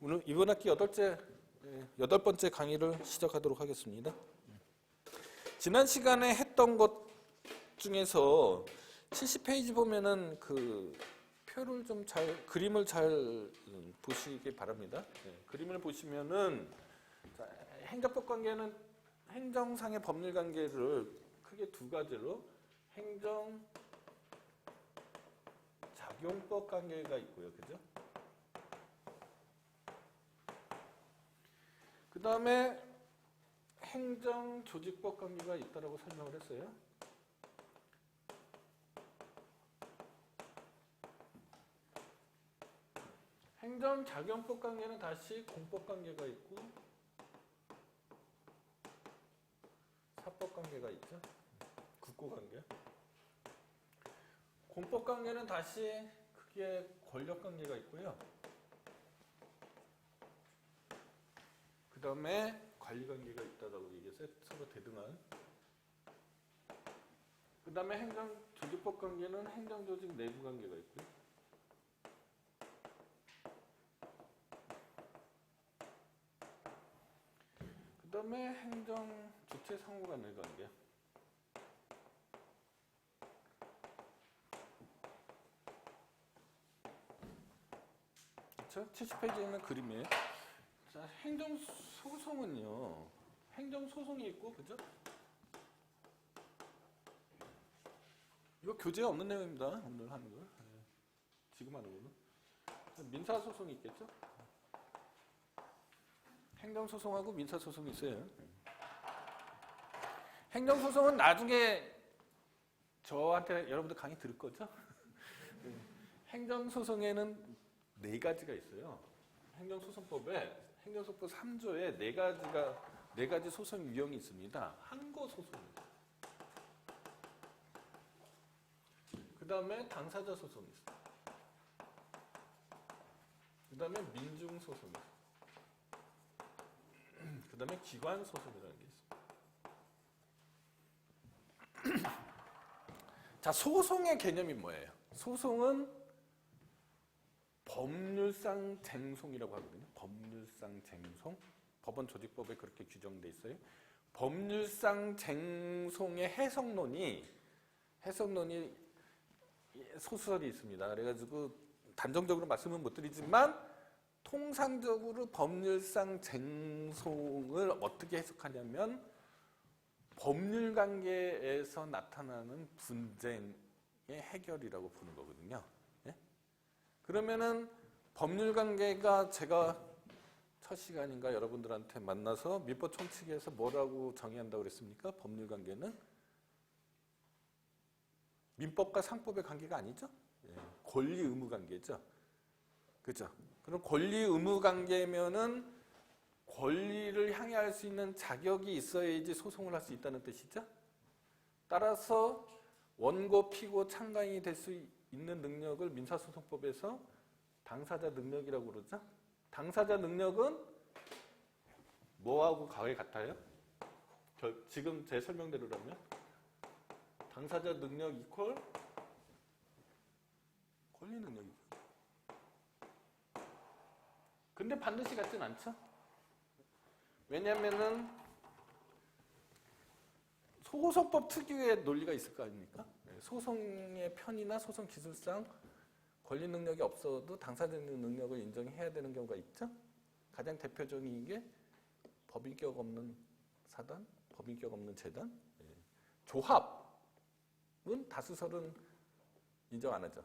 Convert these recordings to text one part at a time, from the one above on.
오늘 이번 학기 여덟 번째 강의를 시작하도록 하겠습니다. 지난 시간에 했던 것 중에서 70페이지 보면은 그 표를 좀 그림을 잘 보시기 바랍니다. 그림을 보시면은 행정법 관계는 행정상의 법률 관계를 크게 두 가지로 행정 작용법 관계가 있고요. 그죠? 그 다음에 행정조직법 관계가 있다고 설명을 했어요. 행정작용법 관계는 다시 공법 관계가 있고 사법 관계가 있죠. 국고 관계. 공법 관계는 다시 크게 권력 관계가 있고요. 그 다음에 관리관계가 있다고 얘기했어요. 서로 대등한. 그 다음에 행정조직법 관계는 행정조직 내부 관계가 있고요. 그 다음에 행정주체 상호간의 관계. 그렇죠? 70페이지에 있는 그림이에요. 자, 행정소송은요. 행정소송이 있고, 그죠? 이거 교재에 없는 내용입니다. 오늘 하는 거. 지금 하는 거는. 민사소송이 있겠죠? 행정소송하고 민사소송이 있어요. 행정소송은 나중에 저한테 여러분들 강의 들을 거죠? 행정소송에는 4가지가 있어요. 행정소송법에 행정소송법 3조에 4가지 소송 유형이 있습니다. 항고소송입니다. 그 다음에 당사자 소송이 있어요. 그 다음에 민중소송이 있어요. 그 다음에 기관소송이라는 게 있습니다. 자, 소송의 개념이 뭐예요? 소송은 법률상 쟁송이라고 하거든요. 법률상 쟁송. 법원 조직법에 그렇게 규정돼 있어요. 법률상 쟁송의 해석론이 소설이 있습니다. 그래가지고 단정적으로 말씀은 못 드리지만 통상적으로 법률상 쟁송을 어떻게 해석하냐면 법률 관계에서 나타나는 분쟁의 해결이라고 보는 거거든요. 예? 그러면은 법률 관계가 제가 첫 시간인가 여러분들한테 만나서 민법 총칙에서 뭐라고 정의한다고 그랬습니까? 법률 관계는 민법과 상법의 관계가 아니죠? 예. 권리 의무 관계죠. 그죠? 그럼 권리 의무 관계면은 권리를 향해 할 수 있는 자격이 있어야지 소송을 할 수 있다는 뜻이죠. 따라서 원고, 피고, 참가인이 될 수 있는 능력을 민사소송법에서 당사자 능력이라고 그러죠. 당사자 능력은 뭐하고 가게 같아요? 지금 제 설명대로라면 당사자 능력 이퀄 권리 능력이죠. 근데 반드시 같진 않죠. 왜냐하면은 소송법 특유의 논리가 있을 거 아닙니까? 소송의 편의나 소송 기술상 권리 능력이 없어도 당사자 능력을 인정해야 되는 경우가 있죠. 가장 대표적인 게 법인격 없는 사단, 법인격 없는 재단, 조합은 다수설은 인정 안 하죠.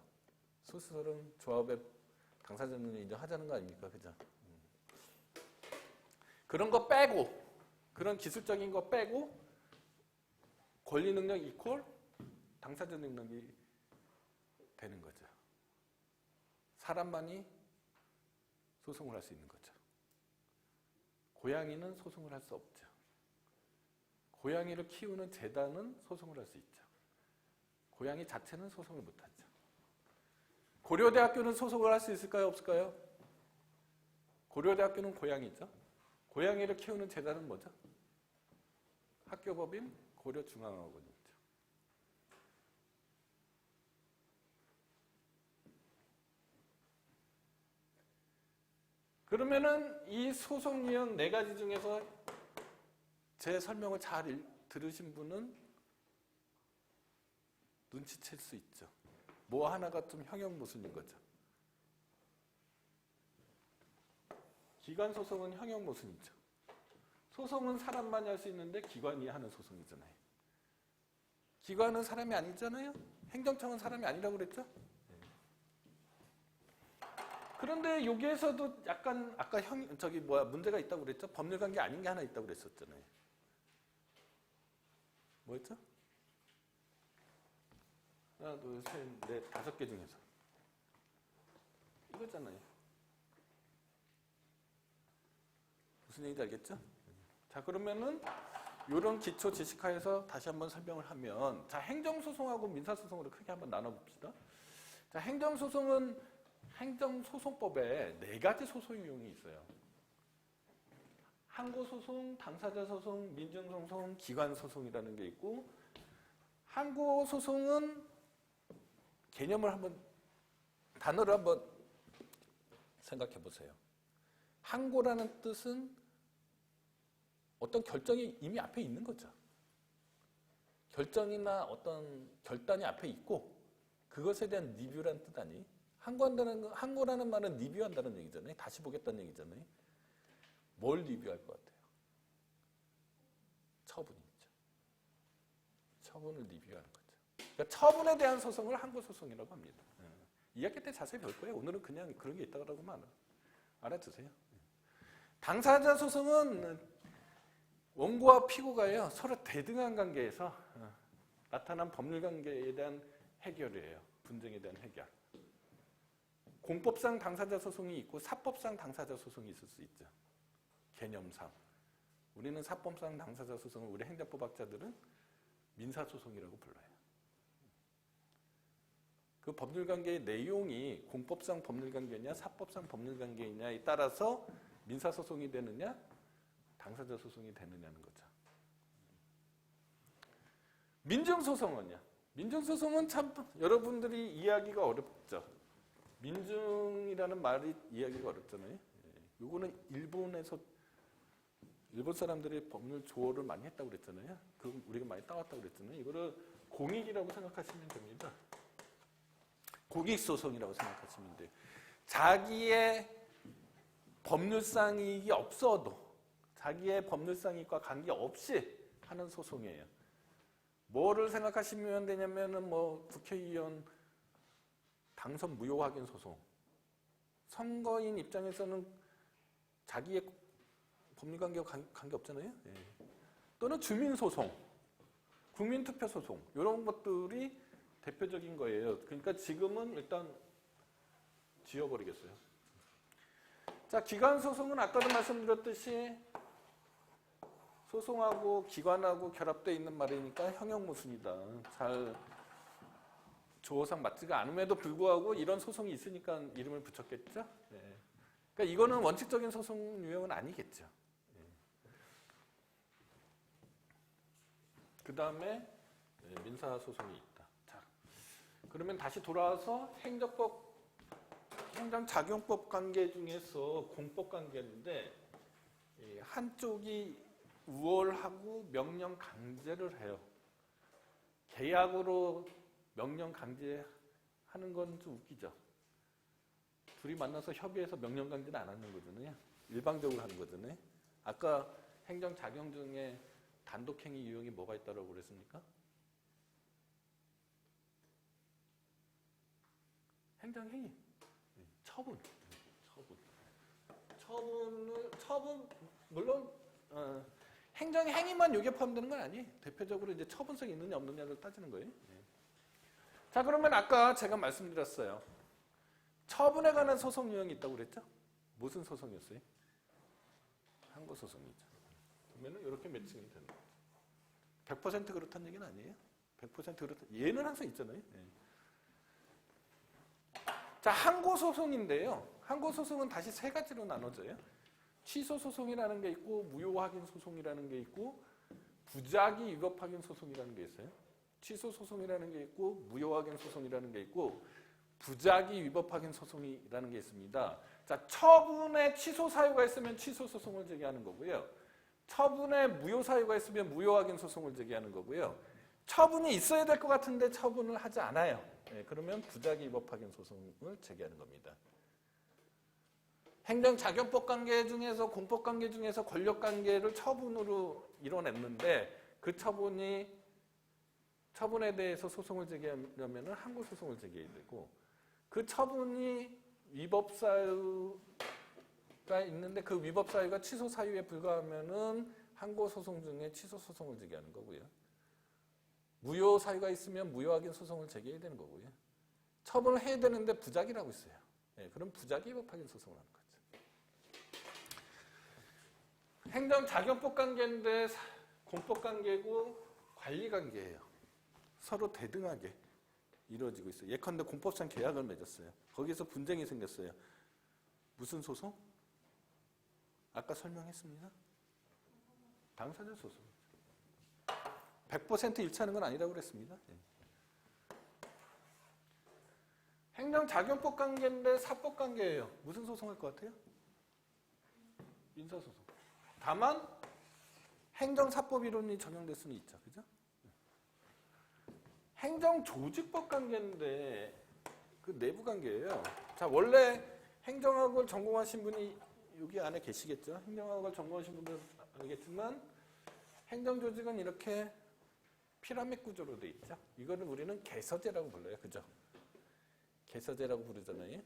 소수설은 조합의 당사자 능력 인정하자는 거 아닙니까? 그죠? 그런 거 빼고, 그런 기술적인 거 빼고, 권리 능력 이퀄 당사자 능력이 되는 거죠. 사람만이 소송을 할 수 있는 거죠. 고양이는 소송을 할 수 없죠. 고양이를 키우는 재단은 소송을 할 수 있죠. 고양이 자체는 소송을 못하죠. 고려대학교는 소송을 할 수 있을까요? 없을까요? 고려대학교는 고양이죠. 고양이를 키우는 재단은 뭐죠? 학교법인 고려중앙학원이죠. 그러면은 이 소송 유형 4가지 중에서 제 설명을 잘 들으신 분은 눈치챌 수 있죠. 뭐 하나가 좀 형용 모순인 거죠. 기관 소송은 형용 모순이죠. 소송은 사람만이 할 수 있는데 기관이 하는 소송이잖아요. 기관은 사람이 아니잖아요. 행정청은 사람이 아니라고 그랬죠. 그런데 여기에서도 약간 아까 문제가 있다고 그랬죠. 법률관계 아닌 게 하나 있다고 그랬었잖아요. 뭐였죠? 하나, 둘, 셋, 넷, 5개 중에서 이거잖아요. 무슨 얘기인지 알겠죠? 자, 그러면은 이런 기초 지식하에서 다시 한번 설명을 하면, 자, 행정소송하고 민사소송으로 크게 한번 나눠봅시다. 자, 행정소송은 행정소송법에 4가지 소송 유형이 있어요. 항고소송, 당사자소송, 민증소송, 기관소송이라는 게 있고, 항고소송은 개념을 한번, 단어를 한번 생각해 보세요. 항고라는 뜻은 어떤 결정이 이미 앞에 있는 거죠. 결정이나 어떤 결단이 앞에 있고 그것에 대한 리뷰라는 뜻 아니에요? 항고라는 말은 리뷰한다는 얘기잖아요. 다시 보겠다는 얘기잖아요. 뭘 리뷰할 것 같아요? 처분이죠. 처분을 리뷰하는 거죠. 그러니까 처분에 대한 소송을 항고소송이라고 합니다. 2학기 때 자세히 볼 거예요. 오늘은 그냥 그런 게 있다고만 알아두세요. 당사자 소송은 원고와 피고가요, 서로 대등한 관계에서 나타난 법률 관계에 대한 해결이에요. 분쟁에 대한 해결. 공법상 당사자 소송이 있고 사법상 당사자 소송이 있을 수 있죠. 개념상. 우리는 사법상 당사자 소송을 우리 행정법학자들은 민사소송이라고 불러요. 그 법률관계의 내용이 공법상 법률관계냐 사법상 법률관계냐에 따라서 민사소송이 되느냐 당사자 소송이 되느냐는 거죠. 민증소송은요? 민증소송은 참 여러분들이 이해하기가 어렵죠. 민증이라는 말이 이해하기가 어렵잖아요. 요거는 일본 사람들이 법률 조어를 많이 했다고 그랬잖아요. 그 우리가 많이 따왔다고 그랬잖아요. 이거를 공익이라고 생각하시면 됩니다. 공익소송이라고 생각하시면 돼요. 자기의 법률상 이익이 없어도 자기의 법률상 이익과 관계없이 하는 소송이에요. 뭐를 생각하시면 되냐면은 국회의원 당선 무효 확인 소송. 선거인 입장에서는 자기의 법률관계와 관계없잖아요. 예. 또는 주민소송, 국민투표소송 이런 것들이 대표적인 거예요. 그러니까 지금은 일단 지워버리겠어요. 자, 기관소송은 아까도 말씀드렸듯이 소송하고 기관하고 결합되어 있는 말이니까 형용모순이다. 잘 조어상 맞지가 않음에도 불구하고 이런 소송이 있으니까 이름을 붙였겠죠. 예. 그러니까 이거는 원칙적인 소송 유형은 아니겠죠. 예. 그 다음에 민사소송이 있다. 자, 그러면 다시 돌아와서 행정작용법 관계 중에서 공법 관계인데 한쪽이 우월하고 명령 강제를 해요. 계약으로 명령 강제하는 건 좀 웃기죠. 둘이 만나서 협의해서 명령 강제는 안 하는 거잖아요. 일방적으로 하는 거잖아요. 아까 행정작용 중에 단독행위 유형이 뭐가 있다고 그랬습니까? 행정행위, 처분, 물론 행정행위만 여기에 포함되는 건 아니에요. 대표적으로 이제 처분성이 있느냐 없느냐를 따지는 거예요. 자, 그러면 아까 제가 말씀드렸어요. 처분에 관한 소송 유형이 있다고 그랬죠? 무슨 소송이었어요? 항고소송이죠. 그러면 이렇게 매칭이 되는 거죠. 100% 그렇다는 얘기는 아니에요. 100% 그렇다. 얘는 항상 있잖아요. 자, 항고소송인데요. 항고소송은 다시 3가지로 나눠져요. 취소소송이라는 게 있고 무효확인 소송이라는 게 있고 부작위 위법확인 소송이라는 게 있어요. 취소소송이라는 게 있고 무효확인 소송이라는 게 있고 부작위 위법확인 소송이라는 게 있습니다. 자, 처분에 취소 사유가 있으면 취소 소송을 제기하는 거고요. 처분에 무효 사유가 있으면 무효 확인 소송을 제기하는 거고요. 처분이 있어야 될 것 같은데 처분을 하지 않아요. 네, 그러면 부작위 위법 확인 소송을 제기하는 겁니다. 행정자격법 관계 중에서 공법 관계 중에서 권력 관계를 처분으로 이뤄냈는데 그 처분에 대해서 소송을 제기하려면 항고 소송을 제기해야 되고 그 처분이 위법 사유가 있는데 그 위법 사유가 취소 사유에 불과하면은 항고 소송 중에 취소 소송을 제기하는 거고요. 무효 사유가 있으면 무효 확인 소송을 제기해야 되는 거고요. 처분을 해야 되는데 부작위라고 있어요. 네, 그럼 부작위 위법 확인 소송을 하는 거죠. 행정자격법 관계인데 공법 관계고 관리 관계예요. 서로 대등하게 이루어지고 있어요. 예컨대 공법상 계약을 맺었어요. 거기서 분쟁이 생겼어요. 무슨 소송? 아까 설명했습니다. 당사자 소송. 100% 일치하는 건 아니라고 그랬습니다. 행정자격법 관계인데 사법 관계예요. 무슨 소송할 것 같아요? 민사소송. 다만 행정사법 이론이 적용될 수는 있죠. 그죠? 행정조직법 관계인데 그 내부 관계예요. 자, 원래 행정학을 전공하신 분이 여기 안에 계시겠죠? 행정학을 전공하신 분들은 알겠지만 행정조직은 이렇게 피라미드 구조로 돼 있죠. 이거를 우리는 개서제라고 불러요. 그죠? 개서제라고 부르잖아요.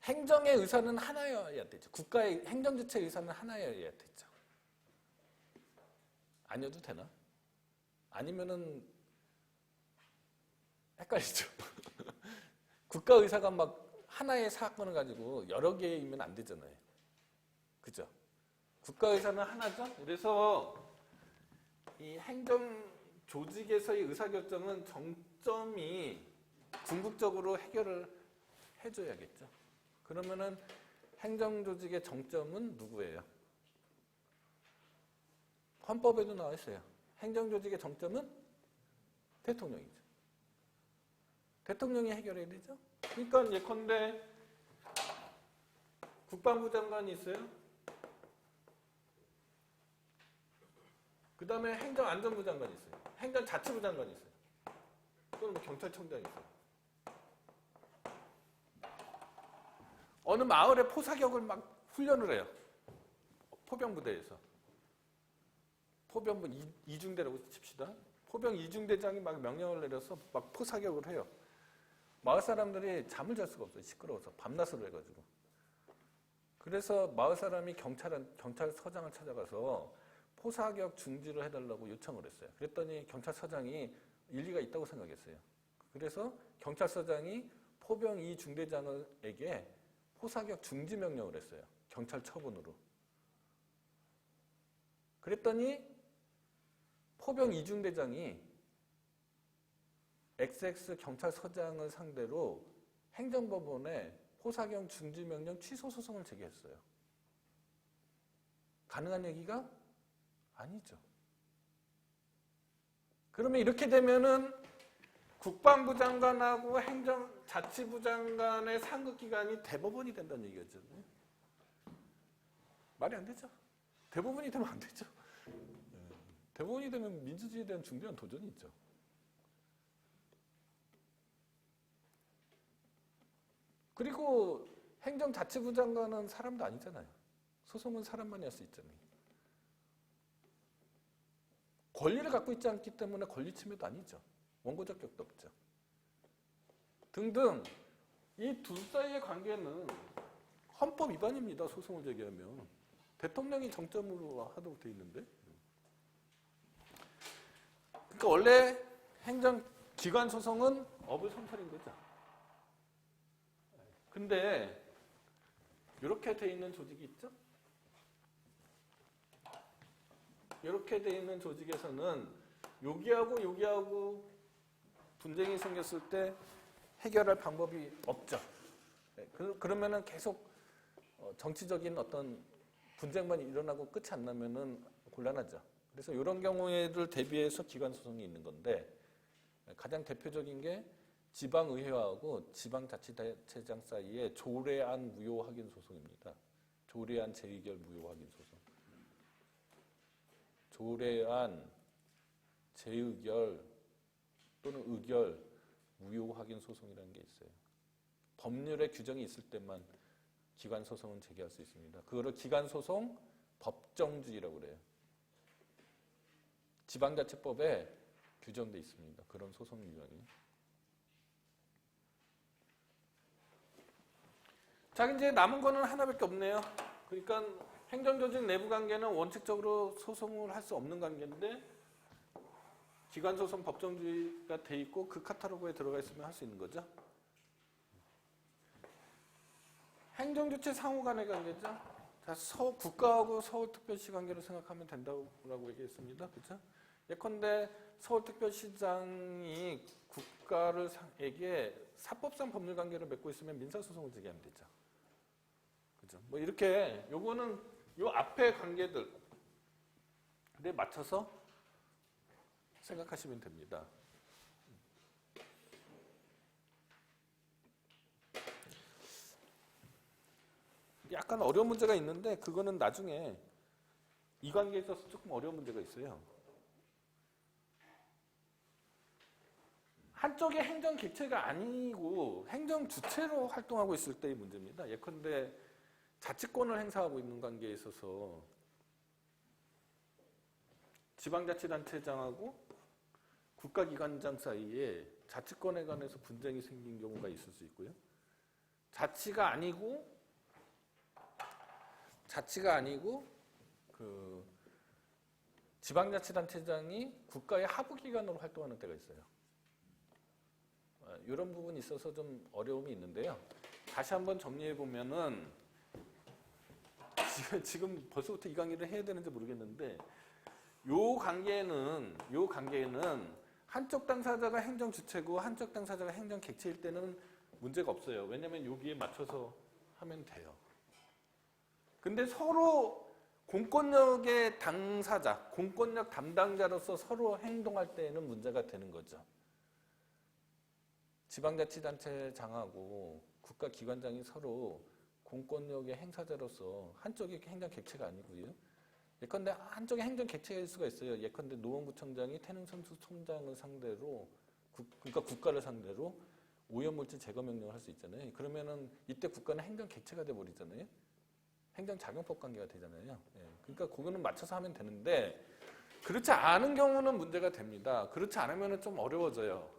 행정의 의사는 하나여야 되죠. 국가의 행정주체 의사는 하나여야 되죠. 아니어도 되나? 아니면은 헷갈리죠. 국가 의사가 막 하나의 사건을 가지고 여러 개이면 안 되잖아요. 그죠? 국가 의사는 하나죠. 그래서 이 행정 조직에서의 의사결정은 정점이 궁극적으로 해결을 해줘야겠죠. 그러면은 행정조직의 정점은 누구예요? 헌법에도 나와 있어요. 행정조직의 정점은 대통령이죠. 대통령이 해결해야 되죠. 그러니까 예컨대 국방부 장관이 있어요. 그 다음에 행정안전부 장관이 있어요. 행정자치부 장관이 있어요. 또는 뭐 경찰청장이 있어요. 어느 마을에 포사격을 막 훈련을 해요. 포병부대에서. 포병부 이중대라고 칩시다. 포병 이중대장이 막 명령을 내려서 막 포사격을 해요. 마을 사람들이 잠을 잘 수가 없어요. 시끄러워서. 밤낮으로 해가지고. 그래서 마을 사람이 경찰서장을 찾아가서 포사격 중지를 해달라고 요청을 했어요. 그랬더니 경찰서장이 일리가 있다고 생각했어요. 그래서 경찰서장이 포병 이 중대장에게 포사격 중지 명령을 했어요. 경찰 처분으로. 그랬더니 포병 이중대장이 XX 경찰서장을 상대로 행정법원에 포사격 중지 명령 취소 소송을 제기했어요. 가능한 얘기가 아니죠. 그러면 이렇게 되면은 국방부 장관하고 행정자치부 장관의 상급기관이 대법원이 된다는 얘기죠. 말이 안 되죠. 대법원이 되면 안 되죠. 대법원이 되면 민주주의에 대한 중대한 도전이 있죠. 그리고 행정자치부 장관은 사람도 아니잖아요. 소송은 사람만이 할 수 있잖아요. 권리를 갖고 있지 않기 때문에 권리 침해도 아니죠. 원고적 격도 없죠. 등등 이 둘 사이의 관계는 헌법 위반입니다. 소송을 제기하면. 대통령이 정점으로 하도록 돼 있는데. 그러니까 원래 행정기관 소송은 업을 성찰인 거죠. 근데 이렇게 돼 있는 조직이 있죠? 이렇게 돼 있는 조직에서는 여기하고 분쟁이 생겼을 때 해결할 방법이 없죠. 그러면은 계속 정치적인 어떤 분쟁만 일어나고 끝이 안 나면은 곤란하죠. 그래서 이런 경우에를 대비해서 기관 소송이 있는 건데 가장 대표적인 게 지방의회하고 지방자치단체장 사이에 조례안 무효 확인 소송입니다. 조례안 재의결 무효 확인 소송. 조례안 재의결 또는 의결 무효 확인 소송이라는 게 있어요. 법률에 규정이 있을 때만 기관 소송은 제기할 수 있습니다. 그거를 기관 소송 법정주의라고 그래요. 지방자치법에 규정돼 있습니다. 그런 소송 유형이. 자, 이제 남은 거는 하나밖에 없네요. 그러니까 행정조직 내부 관계는 원칙적으로 소송을 할 수 없는 관계인데 기관소송 법정주의가 돼 있고 그 카탈로그에 들어가 있으면 할 수 있는 거죠. 행정주체 상호 간의 관계죠. 자, 국가하고 서울특별시 관계로 생각하면 된다고 얘기했습니다. 그렇죠? 예컨대 서울특별시장이 국가에게 사법상 법률 관계를 맺고 있으면 민사소송을 제기하면 되죠. 그죠? 뭐 이렇게 요거는 요 앞에 관계들에 맞춰서 생각하시면 됩니다. 약간 어려운 문제가 있는데 그거는 나중에 이 관계에 있어서 조금 어려운 문제가 있어요. 한쪽의 행정 객체가 아니고 행정 주체로 활동하고 있을 때의 문제입니다. 예컨대 자치권을 행사하고 있는 관계에 있어서 지방자치단체장하고 국가기관장 사이에 자치권에 관해서 분쟁이 생긴 경우가 있을 수 있고요. 자치가 아니고 그 지방자치단체장이 국가의 하부기관으로 활동하는 때가 있어요. 이런 부분이 있어서 좀 어려움이 있는데요. 다시 한번 정리해 보면은 지금 벌써부터 이 강의를 해야 되는지 모르겠는데 요 관계에는 한쪽 당사자가 행정 주체고 한쪽 당사자가 행정 객체일 때는 문제가 없어요. 왜냐하면 여기에 맞춰서 하면 돼요. 근데 서로 공권력의 당사자, 공권력 담당자로서 서로 행동할 때에는 문제가 되는 거죠. 지방자치단체장하고 국가기관장이 서로 공권력의 행사자로서 한쪽이 행정 객체가 아니고요. 예컨대 한쪽에 행정 객체일 수가 있어요. 예컨대 노원구청장이 태능선수 총장을 상대로 그러니까 국가를 상대로 오염물질 제거 명령을 할 수 있잖아요. 그러면은 이때 국가는 행정 객체가 돼 버리잖아요. 행정작용법 관계가 되잖아요. 그러니까 그거는 맞춰서 하면 되는데 그렇지 않은 경우는 문제가 됩니다. 그렇지 않으면 좀 어려워져요.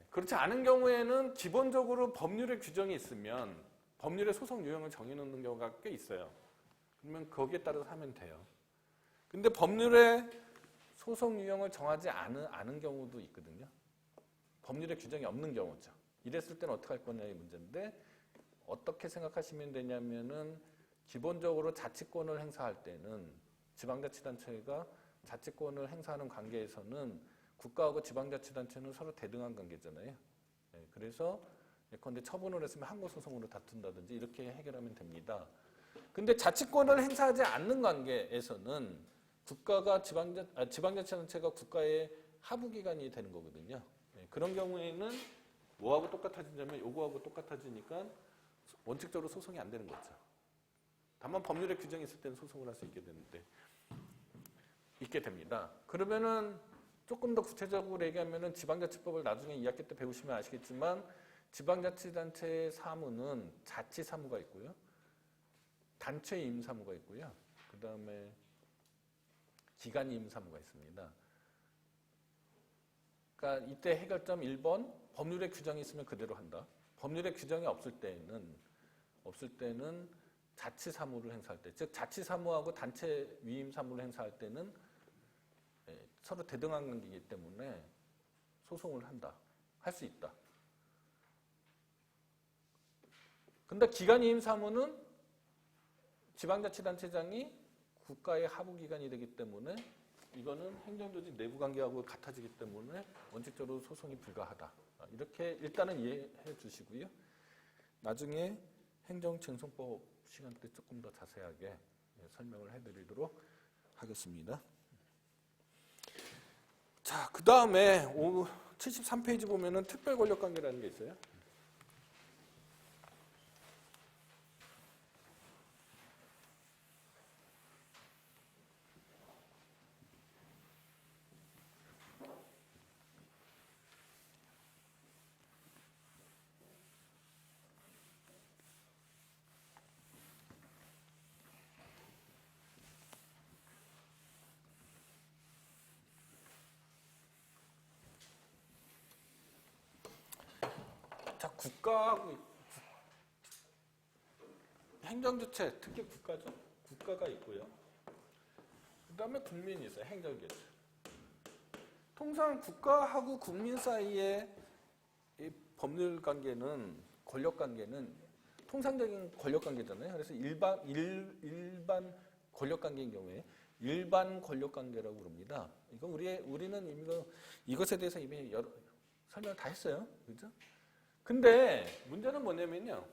그렇지 않은 경우에는 기본적으로 법률의 규정이 있으면 법률의 소송 유형을 정해놓는 경우가 꽤 있어요. 그러면 거기에 따라서 하면 돼요. 근데 법률의 소송 유형을 정하지 않은 경우도 있거든요. 법률의 규정이 없는 경우죠. 이랬을 때는 어떻게 할 거냐의 문제인데 어떻게 생각하시면 되냐면은 기본적으로 자치권을 행사할 때는 지방자치단체가 자치권을 행사하는 관계에서는 국가하고 지방자치단체는 서로 대등한 관계잖아요. 그래서 예컨대 처분을 했으면 항고소송으로 다툰다든지 이렇게 해결하면 됩니다. 근데 자치권을 행사하지 않는 관계에서는 국가가 지방자치단체가 국가의 하부기관이 되는 거거든요. 그런 경우에는 뭐하고 똑같아지냐면 요거하고 똑같아지니까 원칙적으로 소송이 안 되는 거죠. 다만 법률의 규정이 있을 때는 소송을 할 수 있게 됩니다. 그러면은 조금 더 구체적으로 얘기하면은 지방자치법을 나중에 2학기 때 배우시면 아시겠지만 지방자치단체의 사무는 자치사무가 있고요. 단체임사무가 있고요. 그 다음에 기관임사무가 있습니다. 그러니까 이때 해결점 1번 법률의 규정이 있으면 그대로 한다. 법률의 규정이 없을 때는 자치사무를 행사할 때, 즉 자치사무하고 단체 위임사무를 행사할 때는 서로 대등한 관계이기 때문에 소송을 할 수 있다. 근데 기관이임사무는 지방자치단체장이 국가의 하부기관이 되기 때문에 이거는 행정조직 내부관계하고 같아지기 때문에 원칙적으로 소송이 불가하다. 이렇게 일단은 이해해 주시고요. 나중에 행정쟁송법 시간 때 조금 더 자세하게 설명을 해드리도록 하겠습니다. 자, 그 다음에 73페이지 보면은 특별 권력 관계라는 게 있어요. 자, 국가하고 행정주체, 특히 국가죠. 국가가 있고요. 그 다음에 국민이 있어요. 행정계체. 통상 국가하고 국민 사이의 이 법률 관계는, 권력 관계는 통상적인 권력 관계잖아요. 그래서 일반 권력 관계인 경우에 일반 권력 관계라고 부릅니다. 이거 우리는 이것에 대해서 이미 여러 설명을 다 했어요. 그죠? 근데 문제는 뭐냐면요.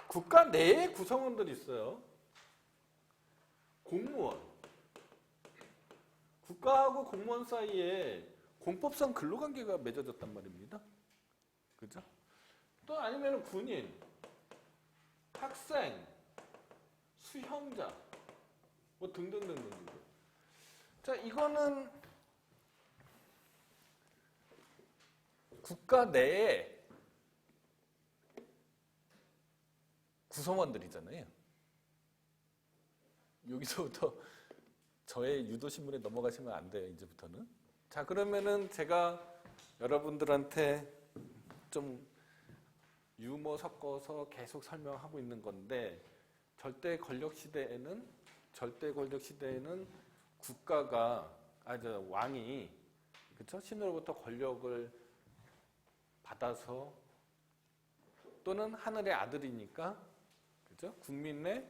국가 내에 구성원들이 있어요. 공무원. 국가하고 공무원 사이에 공법상 근로관계가 맺어졌단 말입니다. 그죠? 또 아니면 군인, 학생, 수형자, 뭐 등등등등. 자, 이거는 국가 내에 구성원들이잖아요. 여기서부터 저의 유도신문에 넘어가시면 안 돼요, 이제부터는. 자, 그러면은 제가 여러분들한테 좀 유머 섞어서 계속 설명하고 있는 건데, 절대 권력 시대에는 국가가, 왕이, 그쵸? 신으로부터 권력을 받아서 또는 하늘의 아들이니까, 그죠? 국민의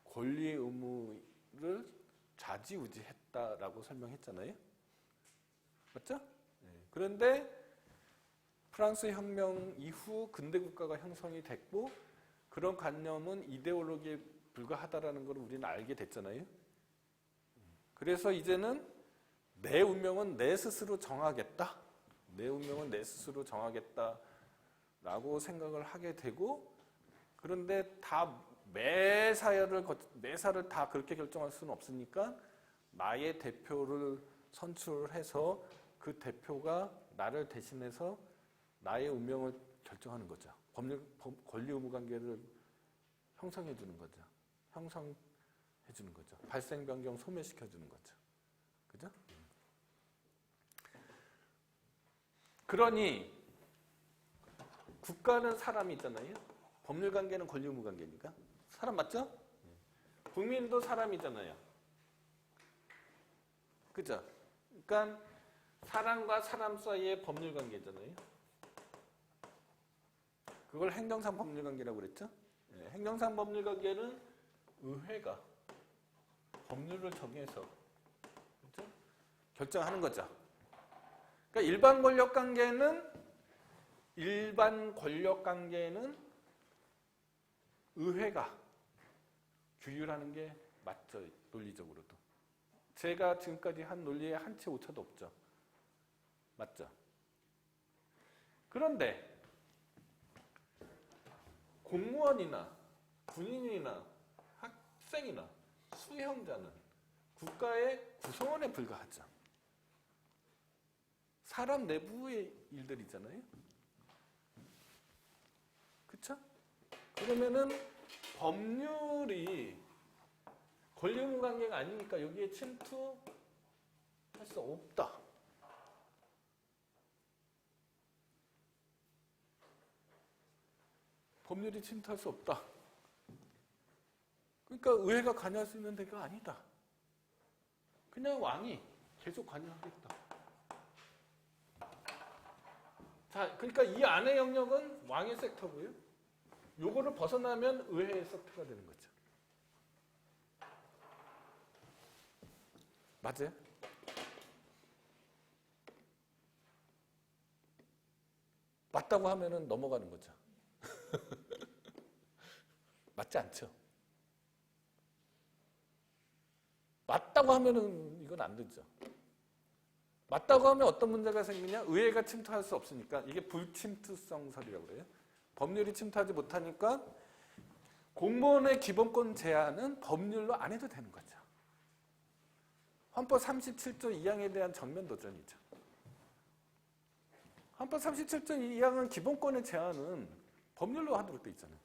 권리 의무를 좌지우지했다라고 설명했잖아요. 맞죠? 네. 그런데 프랑스 혁명 이후 근대 국가가 형성이 됐고 그런 관념은 이데올로기에 불과하다라는 걸 우리는 알게 됐잖아요. 그래서 이제는 내 운명은 내 스스로 정하겠다. 내 운명은 내 스스로 정하겠다라고 생각을 하게 되고, 그런데 다 매사를 다 그렇게 결정할 수는 없으니까 나의 대표를 선출해서 그 대표가 나를 대신해서 나의 운명을 결정하는 거죠. 권리 의무 관계를 형성해 주는 거죠. 형성해 주는 거죠. 발생 변경 소멸시켜 주는 거죠. 그죠? 그러니 국가는 사람이 있잖아요. 법률 관계는 권리 의무 관계니까. 사람 맞죠? 국민도 사람이잖아요. 그죠? 그러니까 사람과 사람 사이의 법률 관계잖아요. 그걸 행정상 법률 관계라고 그랬죠? 네, 행정상 법률 관계는 의회가 법률을 정해서, 그렇죠? 결정하는 거죠. 그러니까 일반 권력 관계는 의회가 규율하는 게 맞죠, 논리적으로도. 제가 지금까지 한 논리에 한 채 오차도 없죠. 맞죠? 그런데 공무원이나 군인이나 학생이나 수형자는 국가의 구성원에 불과하죠. 사람 내부의 일들이잖아요. 그쵸? 그러면은 법률이 권리 의무 관계가 아니니까 여기에 침투할 수 없다. 법률이 침투할 수 없다. 그러니까 의회가 관여할 수 있는 데가 아니다. 그냥 왕이 계속 관여하겠다. 자, 그러니까 이 안의 영역은 왕의 섹터고요. 요거를 벗어나면 의회의 섹터가 되는 거죠. 맞아요? 맞다고 하면은 넘어가는 거죠. 맞지 않죠? 맞다고 하면은 이건 안 되죠. 맞다고 하면 어떤 문제가 생기냐? 의회가 침투할 수 없으니까 이게 불침투성설이라고 그래요. 법률이 침투하지 못하니까 공무원의 기본권 제한은 법률로 안 해도 되는 거죠. 헌법 37조 2항에 대한 전면 도전이죠. 헌법 37조 2항은 기본권의 제한은 법률로 하도록 돼 있잖아요.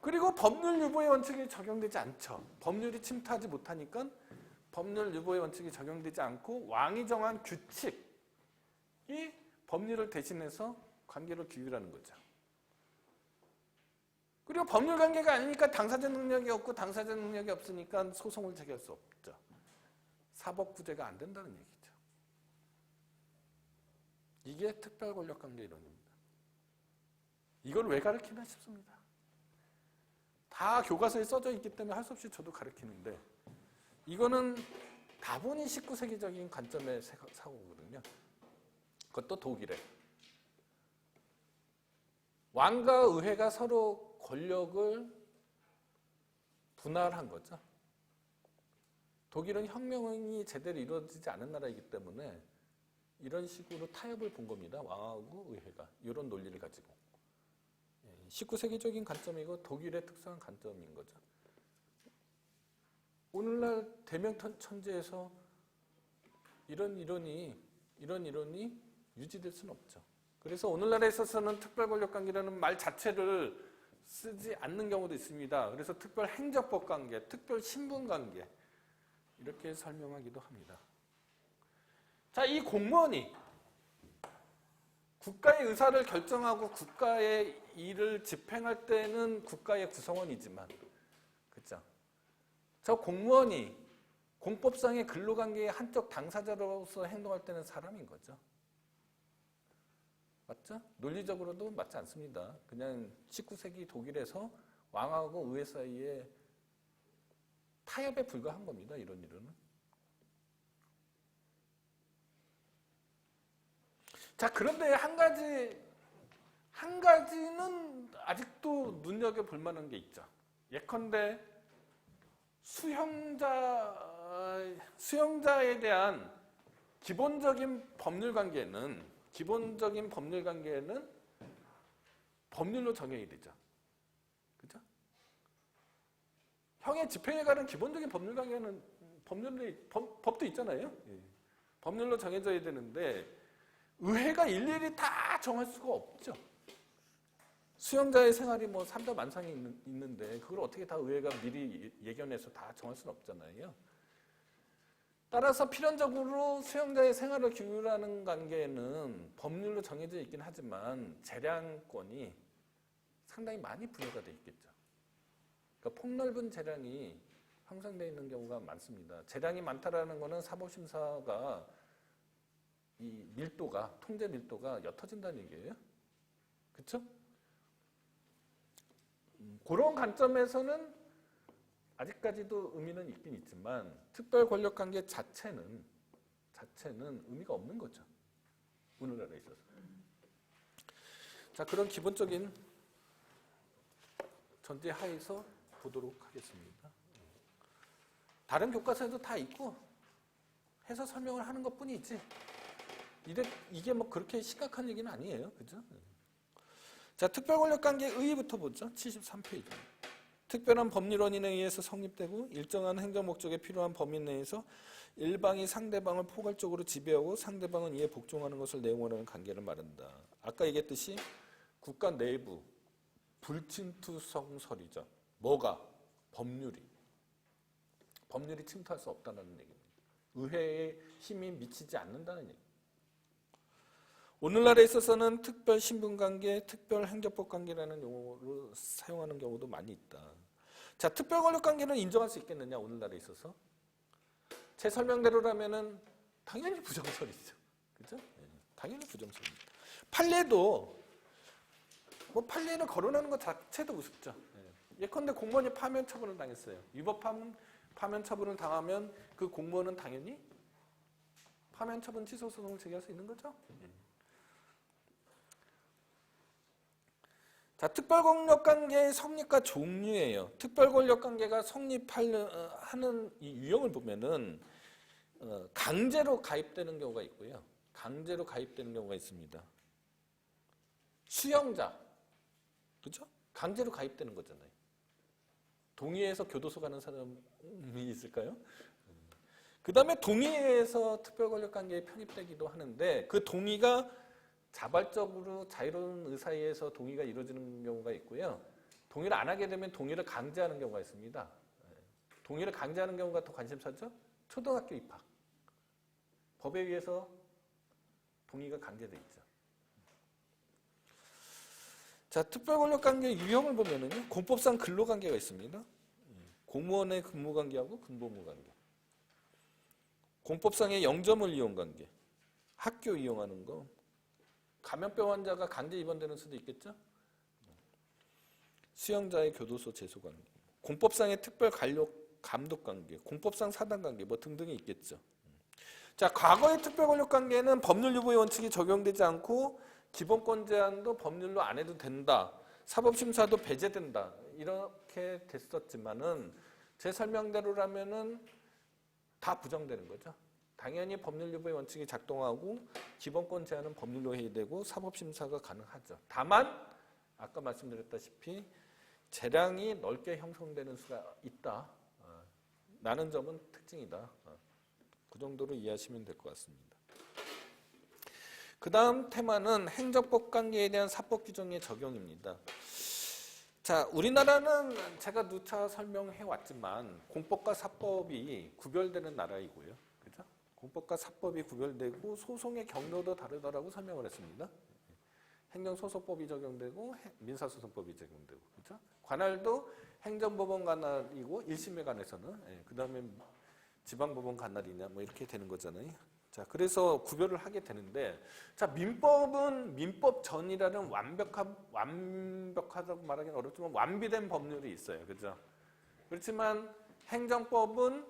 그리고 법률 유보의 원칙이 적용되지 않죠. 법률이 침투하지 못하니까 법률 유보의 원칙이 적용되지 않고 왕이 정한 규칙이 법률을 대신해서 관계를 규율하는 거죠. 그리고 법률 관계가 아니니까 당사자 능력이 없고 당사자 능력이 없으니까 소송을 제기할 수 없죠. 사법구제가 안 된다는 얘기죠. 이게 특별권력관계 이론입니다. 이걸 왜 가르치나 싶습니다. 다 교과서에 써져 있기 때문에 할 수 없이 저도 가르치는데 이거는 다분히 19세기적인 관점의 사고거든요. 그것도 독일에. 왕과 의회가 서로 권력을 분할한 거죠. 독일은 혁명이 제대로 이루어지지 않은 나라이기 때문에 이런 식으로 타협을 본 겁니다. 왕하고 의회가. 이런 논리를 가지고. 19세기적인 관점이고 독일의 특수한 관점인 거죠. 오늘날 대명천지에서 이런 이론이 유지될 수는 없죠. 그래서 오늘날에 있어서는 특별권력관계라는 말 자체를 쓰지 않는 경우도 있습니다. 그래서 특별행정법관계, 특별신분관계 이렇게 설명하기도 합니다. 자, 이 공무원이 국가의 의사를 결정하고 국가의 일을 집행할 때는 국가의 구성원이지만, 그렇죠? 저 공무원이 공법상의 근로관계의 한쪽 당사자로서 행동할 때는 사람인 거죠. 맞죠? 논리적으로도 맞지 않습니다. 그냥 19세기 독일에서 왕하고 의회 사이에 타협에 불과한 겁니다. 이런 이론은. 자, 그런데 한 가지는 아직도 눈여겨볼 만한 게 있죠. 예컨대 수용자에 대한 기본적인 법률 관계는 법률로 정해야 되죠. 그죠? 형의 집행에 관한 기본적인 법률 관계는 법도 있잖아요. 법률로 정해져야 되는데 의회가 일일이 다 정할 수가 없죠. 수용자의 생활이 뭐 삼자만상이 있는데 그걸 어떻게 다 의회가 미리 예견해서 다 정할 수는 없잖아요. 따라서 필연적으로 수용자의 생활을 규율하는 관계에는 법률로 정해져 있긴 하지만 재량권이 상당히 많이 부여가 돼 있겠죠. 그러니까 폭넓은 재량이 형성되어 있는 경우가 많습니다. 재량이 많다라는 것은 사법심사가 이 밀도가, 통제 밀도가 옅어진다는 얘기예요. 그렇죠? 그런 관점에서는 아직까지도 의미는 있긴 있지만 특별 권력 관계 자체는 의미가 없는 거죠. 우리나라에 있어서. 자, 그런 기본적인 전제 하에서 보도록 하겠습니다. 다른 교과서에도 다 있고 해서 설명을 하는 것뿐이지 이게 뭐 그렇게 심각한 얘기는 아니에요. 그죠? 자, 특별권력관계 의의부터 보죠. 73페이지. 특별한 법률원인에 의해서 성립되고 일정한 행정 목적에 필요한 범위 내에서 일방이 상대방을 포괄적으로 지배하고 상대방은 이에 복종하는 것을 내용으로 하는 관계를 말한다. 아까 얘기했듯이 국가 내부 불침투성설이죠. 뭐가? 법률이 침투할 수 없다는 얘기입니다. 의회에 힘이 미치지 않는다는 얘기. 오늘날에 있어서는 특별신분관계, 특별행정법관계라는 용어를 사용하는 경우도 많이 있다. 자, 특별권력관계는 인정할 수 있겠느냐, 오늘날에 있어서? 제 설명대로라면은 당연히 부정설이죠. 그죠? 네, 당연히 부정설입니다. 판례도, 판례를 거론하는 것 자체도 우습죠. 예컨대 공무원이 파면 처분을 당했어요. 위법 파면 처분을 당하면 그 공무원은 당연히 파면 처분 취소 소송을 제기할 수 있는 거죠. 자, 특별권력관계의 성립과 종류예요. 특별권력관계가 성립하는 이 유형을 보면은 강제로 가입되는 경우가 있고요. 강제로 가입되는 경우가 있습니다. 수용자, 그렇죠? 강제로 가입되는 거잖아요. 동의해서 교도소 가는 사람이 있을까요? 그 다음에 동의해서 특별권력관계에 편입되기도 하는데 그 동의가 자발적으로 자유로운 의사에 의해서 동의가 이루어지는 경우가 있고요. 동의를 안 하게 되면 동의를 강제하는 경우가 있습니다. 동의를 강제하는 경우가 더 관심사죠? 초등학교 입학. 법에 의해서 동의가 강제돼 있죠. 자, 특별권력관계 유형을 보면은요, 공법상 근로관계가 있습니다. 공무원의 근무관계하고 근보무관계. 공법상의 영점을 이용관계. 학교 이용하는 거. 감염병 환자가 강제 입원되는 수도 있겠죠? 수용자의 교도소 재소관계. 공법상의 특별감독관계. 공법상 사단관계 뭐 등등이 있겠죠. 자, 과거의 특별권력관계는 법률 유보의 원칙이 적용되지 않고 기본권 제한도 법률로 안 해도 된다. 사법심사도 배제된다. 이렇게 됐었지만은 제 설명대로라면은 다 부정되는 거죠. 당연히 법률 유보의 원칙이 작동하고 기본권 제한은 법률로 해야 되고 사법심사가 가능하죠. 다만 아까 말씀드렸다시피 재량이 넓게 형성되는 수가 있다. 라는 점은 특징이다. 그 정도로 이해하시면 될 것 같습니다. 그 다음 테마는 행정법 관계에 대한 사법 규정의 적용입니다. 자, 우리나라는 제가 누차 설명해 왔지만 공법과 사법이 구별되는 나라이고요. 그죠? 공법과 사법이 구별되고 소송의 경로도 다르다라고 설명을 했습니다. 행정소송법이 적용되고 민사소송법이 적용되고, 그죠? 관할도 행정법원 관할이고 1심에 관해서는 그 다음에 지방법원 관할이냐 뭐 이렇게 되는 거잖아요. 자, 그래서 구별을 하게 되는데, 자, 민법은 민법 전이라는 완벽하다고 말하기는 어렵지만 완비된 법률이 있어요. 그죠? 그렇지만 행정법은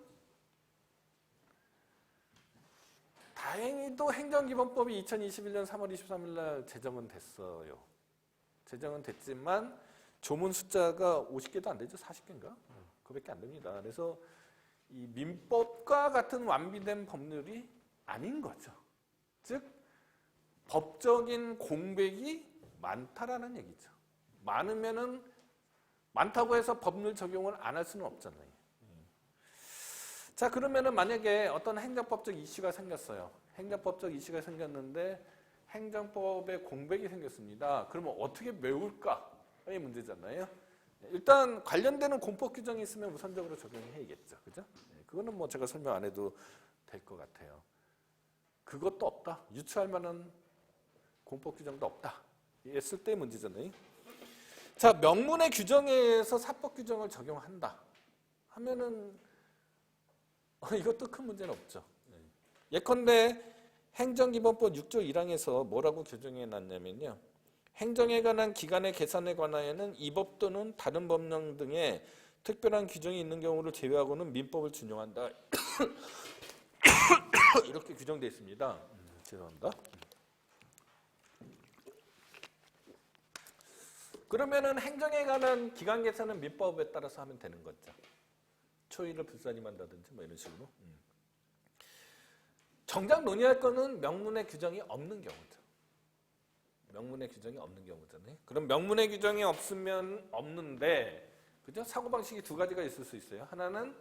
다행히도 행정기본법이 2021년 3월 23일 날 제정은 됐어요. 제정은 됐지만 조문 숫자가 50개도 안 되죠. 40개인가? 그밖에 안 됩니다. 그래서 이 민법과 같은 완비된 법률이 아닌 거죠. 즉 법적인 공백이 많다라는 얘기죠. 많으면은 많다고 해서 법률 적용을 안 할 수는 없잖아요. 자, 그러면은 만약에 어떤 행정법적 이슈가 생겼어요. 행정법적 이슈가 생겼는데 행정법에 공백이 생겼습니다. 그러면 어떻게 메울까의 문제잖아요. 일단 관련되는 공법 규정이 있으면 우선적으로 적용해야겠죠. 그죠? 그거는 뭐 제가 설명 안 해도 될 것 같아요. 그것도 없다. 유추할 만한 공법 규정도 없다. 했을 때 문제잖아요. 자, 명문의 규정에 의해서 사법 규정을 적용한다 하면은 이것도 큰 문제는 없죠. 예컨대 행정기본법 6조 1항에서 뭐라고 규정해 놨냐면요. 행정에 관한 기관의 계산에 관하여는 이 법 또는 다른 법령 등의 특별한 규정이 있는 경우를 제외하고는 민법을 준용한다. 이렇게 규정되어 있습니다. 죄송합니다. 그러면은 행정에 관한 기관 계산은 민법에 따라서 하면 되는 거죠. 초의를 불사님한다든지 뭐 이런 식으로. 정작 논의할 거는 명문의 규정이 없는 경우죠. 명문의 규정이 없는 경우잖아요. 그럼 명문의 규정이 없으면 없는데, 그죠? 사고방식이 두 가지가 있을 수 있어요. 하나는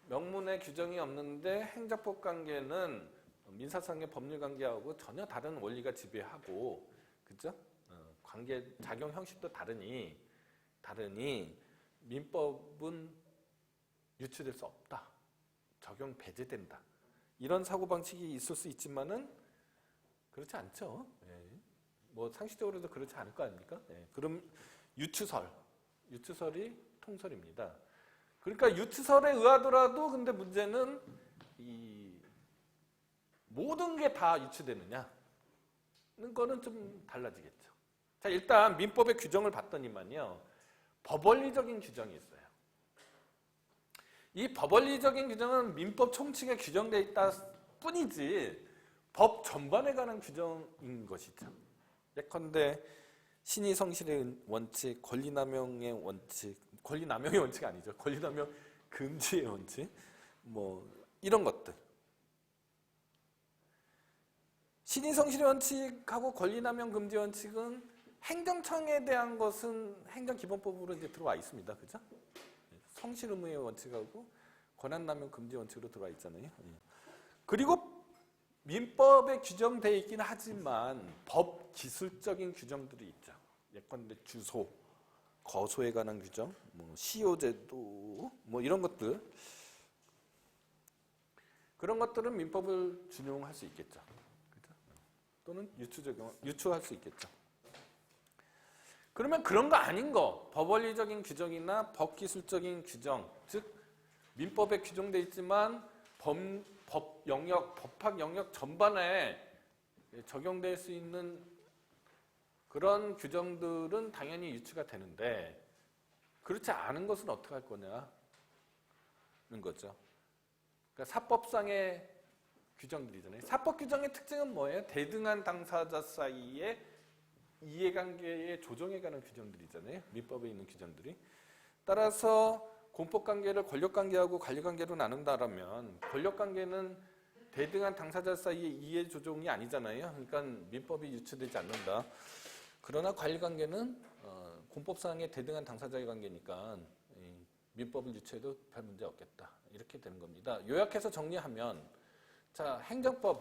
명문의 규정이 없는데 행정법 관계는 민사상의 법률 관계하고 전혀 다른 원리가 지배하고, 그죠? 관계 작용 형식도 다르니 민법은 유추될 수 없다. 적용 배제된다. 이런 사고방식이 있을 수 있지만은 그렇지 않죠. 뭐 상식적으로도 그렇지 않을 거 아닙니까? 그럼 유추설이 통설입니다. 그러니까 유추설에 의하더라도 근데 문제는 이 모든 게 다 유추되느냐는 거는 좀 달라지겠죠. 자, 일단 민법의 규정을 봤더니만요. 법원리적인 규정이 있어요. 이 법원리적인 규정은 민법 총칙에 규정되어 있다 뿐이지 법 전반에 관한 규정인 것이죠. 예컨대 신의 성실의 원칙, 권리남용의 원칙, 권리남용의 원칙이 아니죠. 권리남용 금지의 원칙, 뭐 이런 것들. 신의성실의 원칙하고 권리남용 금지 원칙은 행정청에 대한 것은 행정기본법으로 이제 들어와 있습니다. 그죠? 성실 의무의 원칙하고 권한남용 금지 원칙으로 들어와 있잖아요. 그리고 민법에 규정되어 있긴 하지만 법 기술적인 규정들이 있죠. 예컨대 주소, 거소에 관한 규정, 뭐 시효제도, 뭐 이런 것들, 그런 것들은 민법을 준용할 수 있겠죠. 그렇죠? 또는 유추할 수 있겠죠. 그러면 그런 거 아닌 거, 법원리적인 규정이나 법기술적인 규정, 즉 민법에 규정되어 있지만 법학 영역 전반에 적용될 수 있는 그런 규정들은 당연히 유추가 되는데 그렇지 않은 것은 어떻게 할 거냐는 거죠. 그러니까 사법상의 규정들이잖아요. 사법 규정의 특징은 뭐예요? 대등한 당사자 사이의 이해관계의 조정에 관한 규정들이잖아요. 민법에 있는 규정들이. 따라서 공법관계를 권력관계하고 관리관계로 나눈다라면 권력관계는 대등한 당사자 사이의 이해 조정이 아니잖아요. 그러니까 민법이 유추되지 않는다. 그러나 관리관계는 공법상의 대등한 당사자의 관계니까 민법을 유추해도 별 문제 없겠다. 이렇게 되는 겁니다. 요약해서 정리하면 자, 행정법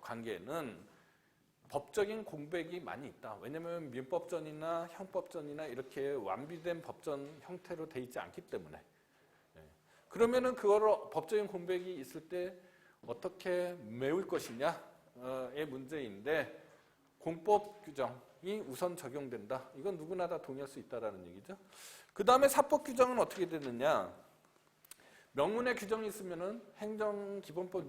관계는 법적인 공백이 많이 있다. 왜냐하면 민법전이나 형법전이나 이렇게 완비된 법전 형태로 돼 있지 않기 때문에. 그러면은 그거를 법적인 공백이 있을 때 어떻게 메울 것이냐의 문제인데 공법 규정이 우선 적용된다. 이건 누구나 다 동의할 수 있다라는 얘기죠. 그 다음에 사법 규정은 어떻게 되느냐? 명문의 규정이 있으면은 행정기본법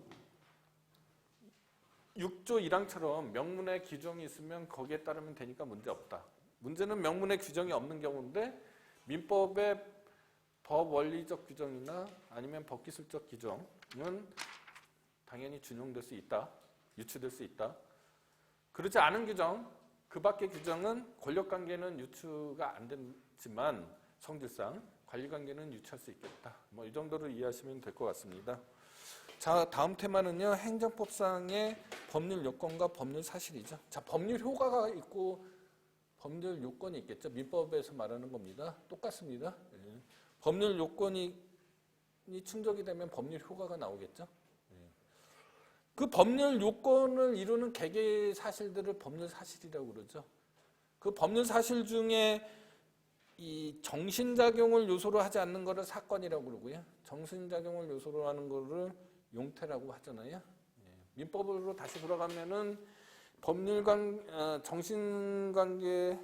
6조 1항처럼 명문의 규정이 있으면 거기에 따르면 되니까 문제 없다. 문제는 명문의 규정이 없는 경우인데 민법의 법원리적 규정이나 아니면 법기술적 규정은 당연히 준용될 수 있다. 유추될 수 있다. 그렇지 않은 규정, 그 밖의 규정은 권력관계는 유추가 안 되지만 성질상 관리관계는 유추할 수 있겠다. 뭐 이 정도로 이해하시면 될 것 같습니다. 자, 다음 테마는요. 행정법상의 법률 요건과 법률 사실이죠. 자, 법률 효과가 있고 법률 요건이 있겠죠. 민법에서 말하는 겁니다. 똑같습니다. 예. 법률 요건이 충족이 되면 법률 효과가 나오겠죠. 예. 그 법률 요건을 이루는 개개 사실들을 법률 사실이라고 그러죠. 그 법률 사실 중에 이 정신작용을 요소로 하지 않는 것을 사건이라고 그러고요. 정신작용을 요소로 하는 것을 용태라고 하잖아요. 민법으로 다시 돌아가면은 정신관계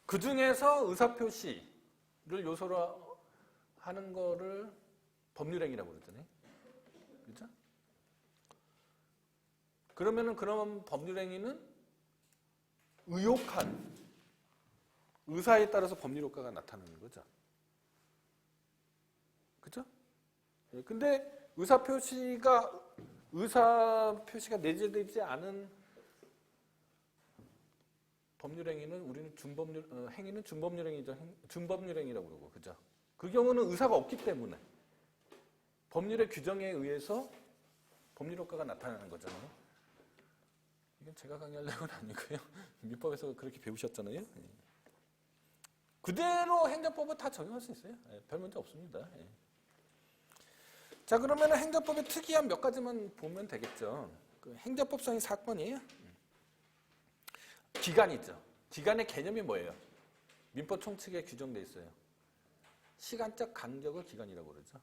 그 중에서 의사표시를 요소로 하는 거를 법률행위라고 그러잖아요. 그렇죠? 그러면은 그런 법률행위는 의혹한 의사에 따라서 법률 효과가 나타나는 거죠. 그렇죠? 근데 의사표시가 내재되지 않은 법률행위는 우리는 행위는 준법률행위죠. 준법률행위라고 그러고, 그죠? 그 경우는 의사가 없기 때문에 법률의 규정에 의해서 법률 효과가 나타나는 거잖아요. 이건 제가 강의하려는 건 아니고요. 민법에서 그렇게 배우셨잖아요. 그대로 행정법은 다 적용할 수 있어요. 별 문제 없습니다. 자, 그러면 행정법의 특이한 몇 가지만 보면 되겠죠. 그 행정법상의 사건이에요. 기간이죠. 기간의 개념이 뭐예요? 민법 총칙에 규정되어 있어요. 시간적 간격을 기간이라고 그러죠.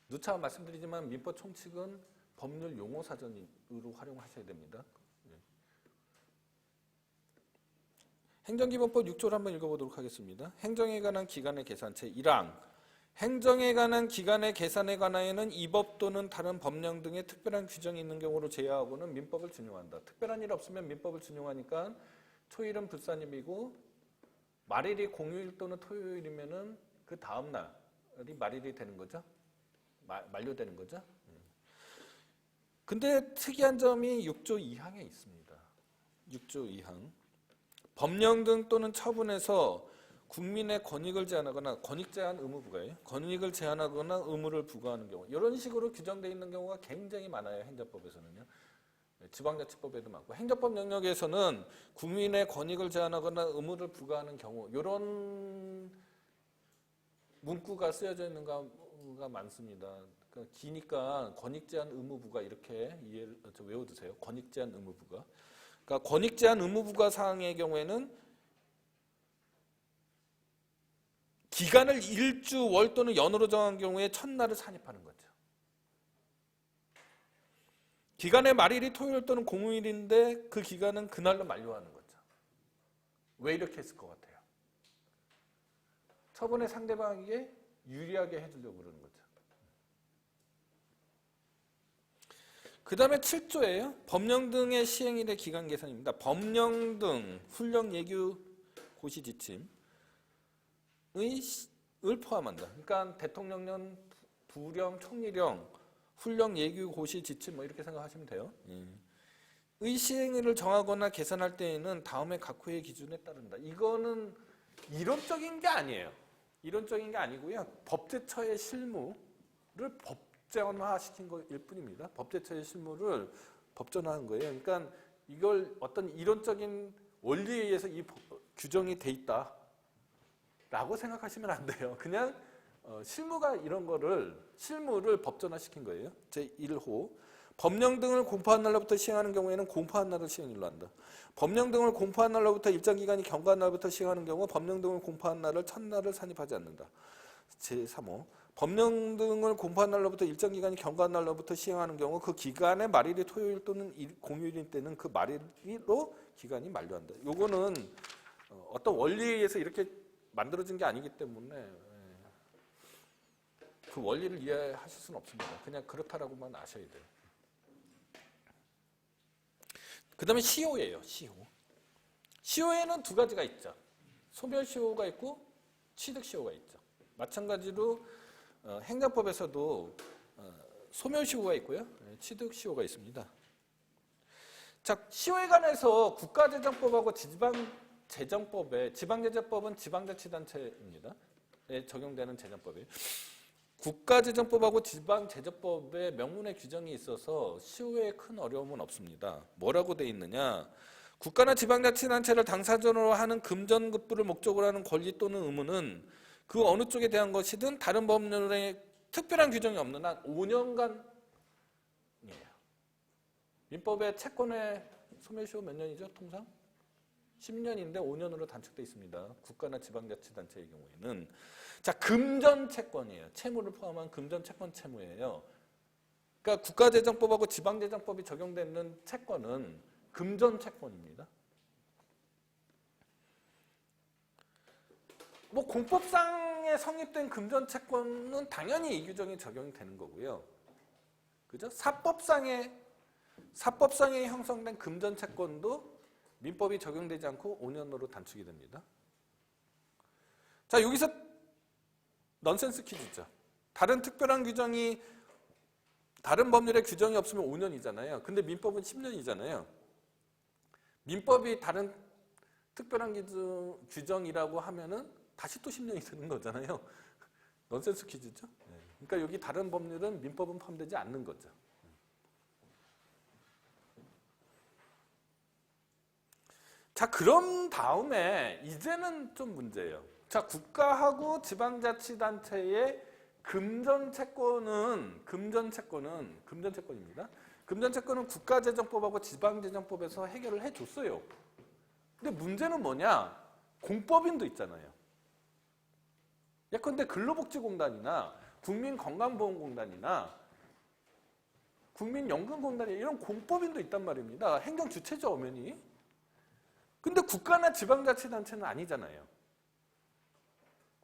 누차 말씀드리지만 민법 총칙은 법률 용어 사전으로 활용하셔야 됩니다. 행정기본법 6조를 한번 읽어보도록 하겠습니다. 행정에 관한 기간의 계산체 1항 행정에 관한 기간의 계산에 관하여는 이 법 또는 다른 법령 등의 특별한 규정이 있는 경우로 제외하고는 민법을 준용한다. 특별한 일 없으면 민법을 준용하니까 초일은 불산일이고 말일이 공휴일 또는 토요일이면은 그 다음 날이 말일이 되는 거죠. 만료되는 거죠. 근데 특이한 점이 6조 2항에 있습니다. 6조 2항. 법령 등 또는 처분에서 국민의 권익을 제한하거나 권익 제한 의무 부과예요. 권익을 제한하거나 의무를 부과하는 경우 이런 식으로 규정되어 있는 경우가 굉장히 많아요. 행정법에서는요. 지방자치법에도 많고 행정법 영역에서는 국민의 권익을 제한하거나 의무를 부과하는 경우 이런 문구가 쓰여져 있는 경우가 많습니다. 그러니까 기니까 권익 제한 의무 부과 이렇게 외워두세요. 권익 제한 의무 부과. 그러니까 권익 제한 의무 부과 사항의 경우에는 기간을 일주, 월 또는 연으로 정한 경우에 첫날을 산입하는 거죠. 기간의 말일이 토요일 또는 공휴일인데 그 기간은 그날로 만료하는 거죠. 왜 이렇게 했을 것 같아요? 처분의 상대방에게 유리하게 해주려고 그러는 거죠. 그 다음에 7조예요. 법령 등의 시행일의 기간 계산입니다. 법령 등 훈령, 예규, 고시, 지침 을 포함한다. 그러니까 대통령령, 부령, 총리령, 훈령, 예규, 고시, 지침 뭐 이렇게 생각하시면 돼요. 의 시행일을 정하거나 계산할 때에는 다음의 각 회의 기준에 따른다. 이거는 이론적인 게 아니에요. 이론적인 게 아니고요. 법제처의 실무를 법제화시킨 거일 뿐입니다. 법제처의 실무를 법전화한 거예요. 그러니까 이걸 어떤 이론적인 원리에 의해서 이 규정이 돼 있다. 라고 생각하시면 안 돼요. 그냥 실무가 이런 거를 실무를 법전화시킨 거예요. 제1호 법령 등을 공포한 날로부터 시행하는 경우에는 공포한 날을 시행일로 한다. 법령 등을 공포한 날로부터 일정 기간이 경과한 날부터 시행하는 경우 법령 등을 공포한 날을 첫날을 산입하지 않는다. 제3호 법령 등을 공포한 날로부터 일정 기간이 경과한 날로부터 시행하는 경우 그 기간의 말일이 토요일 또는 공휴일인 때는 그 말일로 기간이 만료한다. 요거는 어떤 원리에 의해서 이렇게 만들어진 게 아니기 때문에 그 원리를 이해하실 수는 없습니다. 그냥 그렇다라고만 아셔야 돼요. 그 다음에 시효예요. 시효. 시효에는 두 가지가 있죠. 소멸시효가 있고 취득시효가 있죠. 마찬가지로 행정법에서도 소멸시효가 있고요. 취득시효가 있습니다. 자, 시효에 관해서 국가재정법하고 지방재정법에 지방재정법은 지방자치단체입니다. 적용되는 재정법이에요. 국가재정법하고 지방재정법에 명문의 규정이 있어서 시효에 큰 어려움은 없습니다. 뭐라고 돼 있느냐? 국가나 지방자치단체를 당사자로 하는 금전급부를 목적으로 하는 권리 또는 의무는 그 어느 쪽에 대한 것이든 다른 법률에 특별한 규정이 없는 한 5년간이에요. 민법의 채권의 소멸시효 몇 년이죠? 통상? 10년인데 5년으로 단축되어 있습니다. 국가나 지방자치단체의 경우에는. 자, 금전채권이에요. 채무를 포함한 금전채권 채무예요. 그러니까 국가재정법하고 지방재정법이 적용되는 채권은 금전채권입니다. 뭐 공법상에 성립된 금전채권은 당연히 이 규정이 적용이 되는 거고요. 그죠? 사법상에 형성된 금전채권도 민법이 적용되지 않고 5년으로 단축이 됩니다. 자, 여기서 넌센스 퀴즈죠. 다른 특별한 규정이 다른 법률에 규정이 없으면 5년이잖아요. 근데 민법은 10년이잖아요. 민법이 다른 특별한 규정이라고 하면은 다시 또 10년이 되는 거잖아요. 넌센스 퀴즈죠. 그러니까 여기 다른 법률은 민법은 포함되지 않는 거죠. 자, 그런 다음에 이제는 좀 문제예요. 자, 국가하고 지방자치단체의 금전채권입니다. 금전채권은 국가재정법하고 지방재정법에서 해결을 해줬어요. 근데 문제는 뭐냐? 공법인도 있잖아요. 예컨대 근로복지공단이나 국민건강보험공단이나 국민연금공단이 이런 공법인도 있단 말입니다. 행정주체죠, 엄연히. 근데 국가나 지방자치단체는 아니잖아요.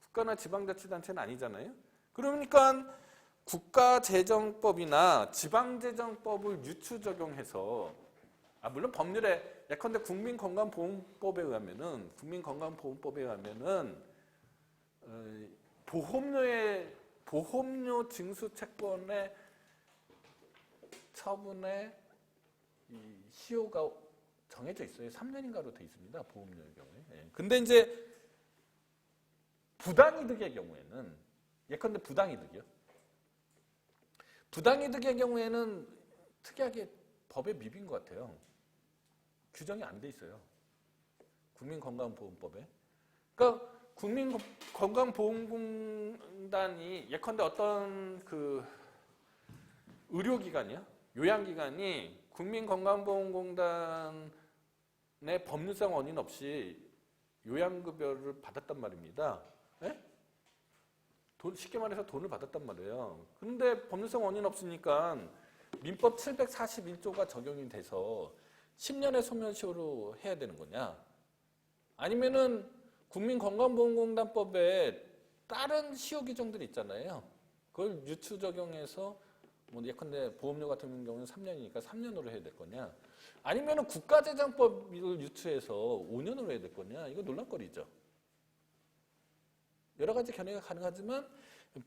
국가나 지방자치단체는 아니잖아요. 그러니까 국가재정법이나 지방재정법을 유추 적용해서 물론 법률에 예컨대 국민건강보험법에 의하면은 보험료 징수 채권의 처분의 이 시효가 정해져 있어요. 3년인가로 돼 있습니다. 보험료의 경우에. 근데 이제 부당이득의 경우에는, 예컨대 부당이득이요. 부당이득의 경우에는 특이하게 법에 미빈 것 같아요. 규정이 안 돼 있어요. 국민건강보험법에. 그러니까 국민건강보험공단이 예컨대 어떤 그 의료기관이야, 요양기관이 국민건강보험공단의 법률상 원인 없이 요양급여를 받았단 말입니다. 예? 쉽게 말해서 돈을 받았단 말이에요. 그런데 법률상 원인 없으니까 민법 741조가 적용이 돼서 10년의 소멸시효로 해야 되는 거냐? 아니면은 국민건강보험공단법에 다른 시효 규정들이 있잖아요. 그걸 유추 적용해서 뭐 예컨대 보험료 같은 경우는 3년이니까 3년으로 해야 될 거냐? 아니면은 국가재정법을 유추해서 5년으로 해야 될 거냐? 이거 논란거리죠. 여러 가지 견해가 가능하지만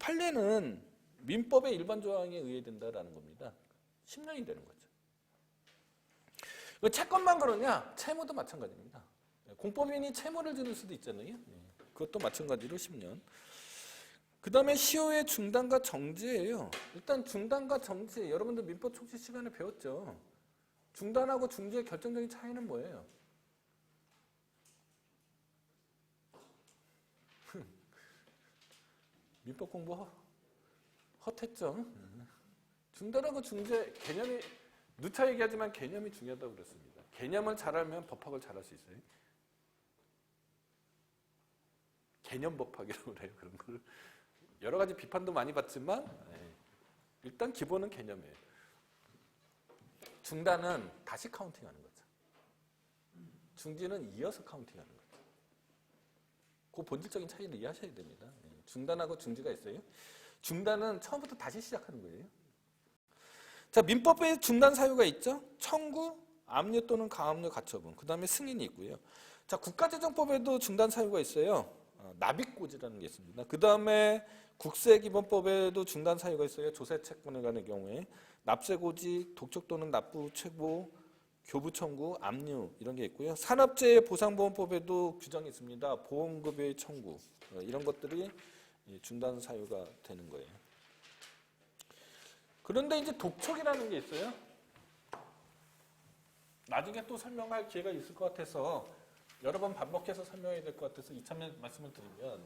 판례는 민법의 일반 조항에 의해 된다라는 겁니다. 10년이 되는 거죠. 채권만 그러냐? 채무도 마찬가지입니다. 공법인이 채무를 지를 수도 있잖아요. 그것도 마찬가지로 10년. 그 다음에 시효의 중단과 정지예요. 일단 중단과 정지, 여러분들 민법 총칙 시간에 배웠죠. 중단하고 중지의 결정적인 차이는 뭐예요? 민법 공부 헛했죠. 중단하고 중지의 개념이 누차 얘기하지만 개념이 중요하다고 그랬습니다. 개념을 잘 알면 법학을 잘 할 수 있어요. 개념 법학이라고 그래요. 그런 걸 여러 가지 비판도 많이 받지만 일단 기본은 개념이에요. 중단은 다시 카운팅하는 거죠. 중지는 이어서 카운팅하는 거죠. 그 본질적인 차이를 이해하셔야 됩니다. 중단하고 중지가 있어요. 중단은 처음부터 다시 시작하는 거예요. 자, 민법에 중단 사유가 있죠. 청구, 압류 또는 가압류 가처분. 그 다음에 승인이 있고요. 자, 국가재정법에도 중단 사유가 있어요. 납입고지라는 게 있습니다. 그 다음에 국세기본법에도 중단 사유가 있어요. 조세채권에 관한 경우에 납세고지, 독촉 또는 납부 최고, 교부 청구, 압류 이런 게 있고요. 산업재해 보상보험법에도 규정이 있습니다. 보험급여의 청구 이런 것들이 중단 사유가 되는 거예요. 그런데 이제 독촉이라는 게 있어요. 나중에 또 설명할 기회가 있을 것 같아서 여러 번 반복해서 설명해야 될 것 같아서 이참에 말씀을 드리면,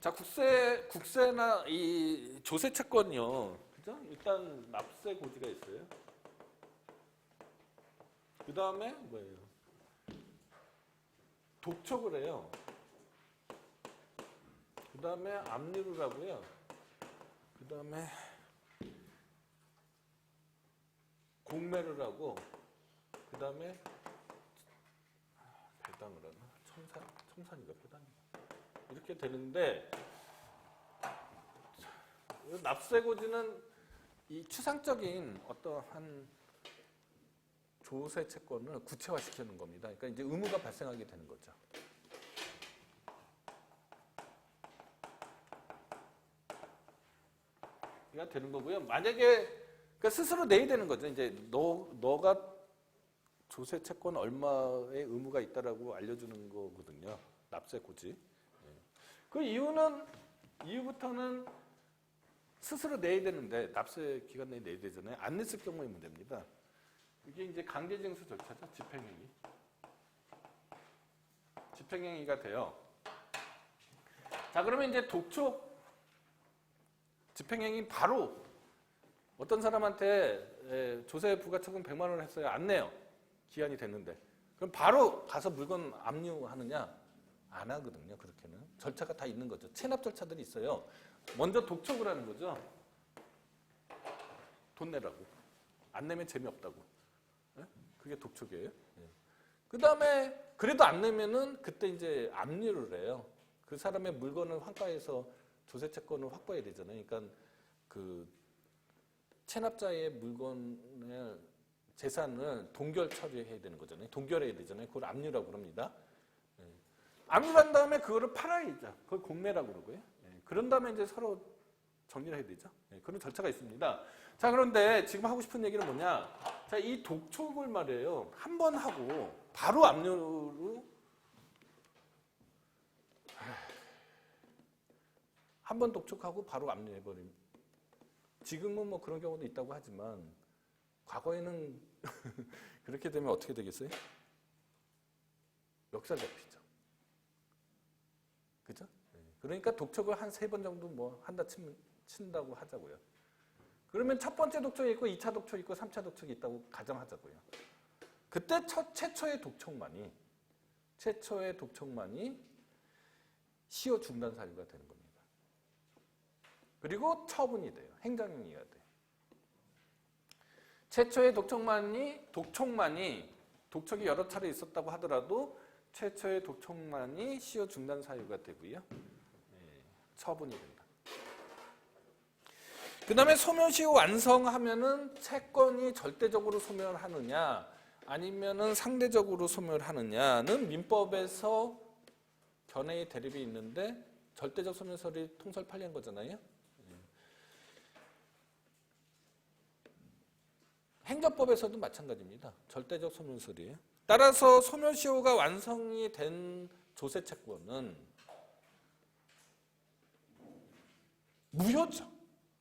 자, 국세나 이 조세채권이요, 그죠? 일단 납세 고지가 있어요. 그 다음에 뭐예요? 독촉을 해요. 그 다음에 압류를 하고요. 그 다음에 공매를 하고, 그 다음에 배당을 하나? 청산이가 배당이가 이렇게 되는데, 납세고지는 이 추상적인 어떠한 조세 채권을 구체화시키는 겁니다. 그러니까 이제 의무가 발생하게 되는 거죠. 이게 되는 거고요. 만약에 그러니까 스스로 내야 되는 거죠. 이제 너가 조세 채권 얼마의 의무가 있다라고 알려주는 거거든요. 납세 고지. 그 이후부터는 스스로 내야 되는데 납세 기간 내에 내야 되잖아요. 안 냈을 경우에 문제입니다. 이게 이제 강제징수 절차죠. 집행행위가 돼요. 자, 그러면 이제 독촉 집행행위 바로 어떤 사람한테 조세 부가처분 100만 원을 했어요. 안 내요. 기한이 됐는데. 그럼 바로 가서 물건 압류하느냐? 안 하거든요. 그렇게는. 절차가 다 있는 거죠. 체납 절차들이 있어요. 먼저 독촉을 하는 거죠. 돈 내라고. 안 내면 재미없다고. 그게 독촉이에요. 그 다음에 그래도 안 내면은 그때 이제 압류를 해요. 그 사람의 물건을 환가해서 조세채권을 확보해야 되잖아요. 그러니까 그 체납자의 물건을 재산을 동결 처리해야 되는 거잖아요. 동결해야 되잖아요. 그걸 압류라고 그럽니다. 압류한 다음에 그거를 팔아야죠. 그걸 공매라고 그러고요. 그런 다음에 이제 서로 정리를 해야 되죠. 그런 절차가 있습니다. 자, 그런데 지금 하고 싶은 얘기는 뭐냐? 자, 이 독촉을 말이에요. 한 번 하고 바로 압류로 한 번 독촉하고 바로 압류해버림. 지금은 뭐 그런 경우도 있다고 하지만 과거에는 그렇게 되면 어떻게 되겠어요? 역살 잡히죠. 그죠? 그러니까 독촉을 한 3번 정도 뭐 한다 친다고 하자고요. 그러면 첫 번째 독촉이 있고 2차 독촉이 있고 3차 독촉이 있다고 가정하자고요. 그때 최초의 독촉만이 시효 중단 사유가 되는 겁니다. 그리고 처분이 돼요. 행정행위가 돼요. 최초의 독촉이 여러 차례 있었다고 하더라도 최초의 독촉만이 시효 중단 사유가 되고요. 처분이 된다. 그 다음에 소멸시효 완성하면은 채권이 절대적으로 소멸하느냐 아니면은 상대적으로 소멸하느냐는 민법에서 견해의 대립이 있는데 절대적 소멸설이 통설 8년 거잖아요. 행정법에서도 마찬가지입니다. 절대적 소멸설이에요. 따라서 소멸시효가 완성이 된 조세채권은 무효죠.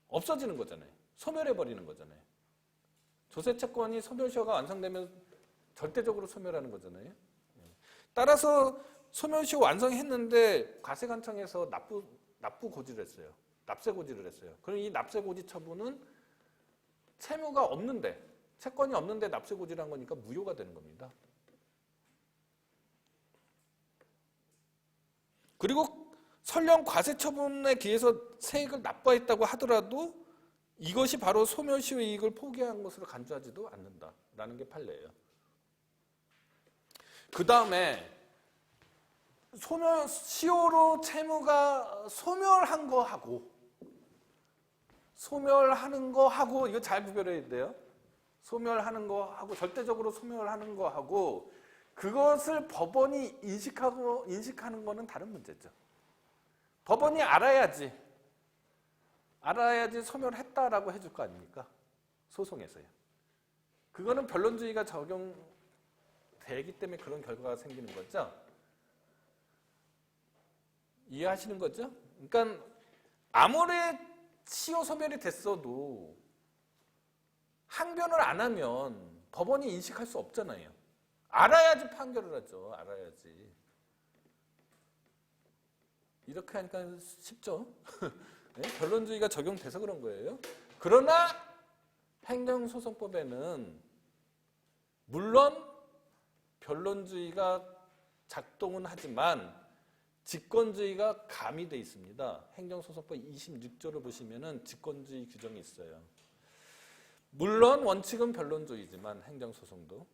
없어지는 거잖아요. 소멸해버리는 거잖아요. 조세채권이 소멸시효가 완성되면 절대적으로 소멸하는 거잖아요. 따라서 소멸시효 완성했는데 과세관청에서 납부 고지를 했어요. 납세 고지를 했어요. 그럼 이 납세 고지 처분은 채무가 없는데 채권이 없는데 납세 고지를 한 거니까 무효가 되는 겁니다. 그리고 설령 과세 처분에 기해서 세액을 납부했다고 하더라도 이것이 바로 소멸시효 이익을 포기한 것으로 간주하지도 않는다라는 게 판례예요. 그 다음에 시효로 채무가 소멸하는 거하고 이거 잘 구별해야 돼요. 소멸하는 거하고 절대적으로 소멸하는 거하고 그것을 법원이 인식하는 거는 다른 문제죠. 법원이 알아야지 소멸했다라고 해줄 거 아닙니까? 소송에서요. 그거는 변론주의가 적용되기 때문에 그런 결과가 생기는 거죠. 이해하시는 거죠? 그러니까 아무리 시효 소멸이 됐어도 항변을 안 하면 법원이 인식할 수 없잖아요. 알아야지 판결을 하죠. 알아야지. 이렇게 하니까 쉽죠? 네? 변론주의가 적용돼서 그런 거예요. 그러나 행정소송법에는 물론 변론주의가 작동은 하지만 직권주의가 가미되어 있습니다. 행정소송법 26조를 보시면은 직권주의 규정이 있어요. 물론 원칙은 변론주의지만 행정소송도.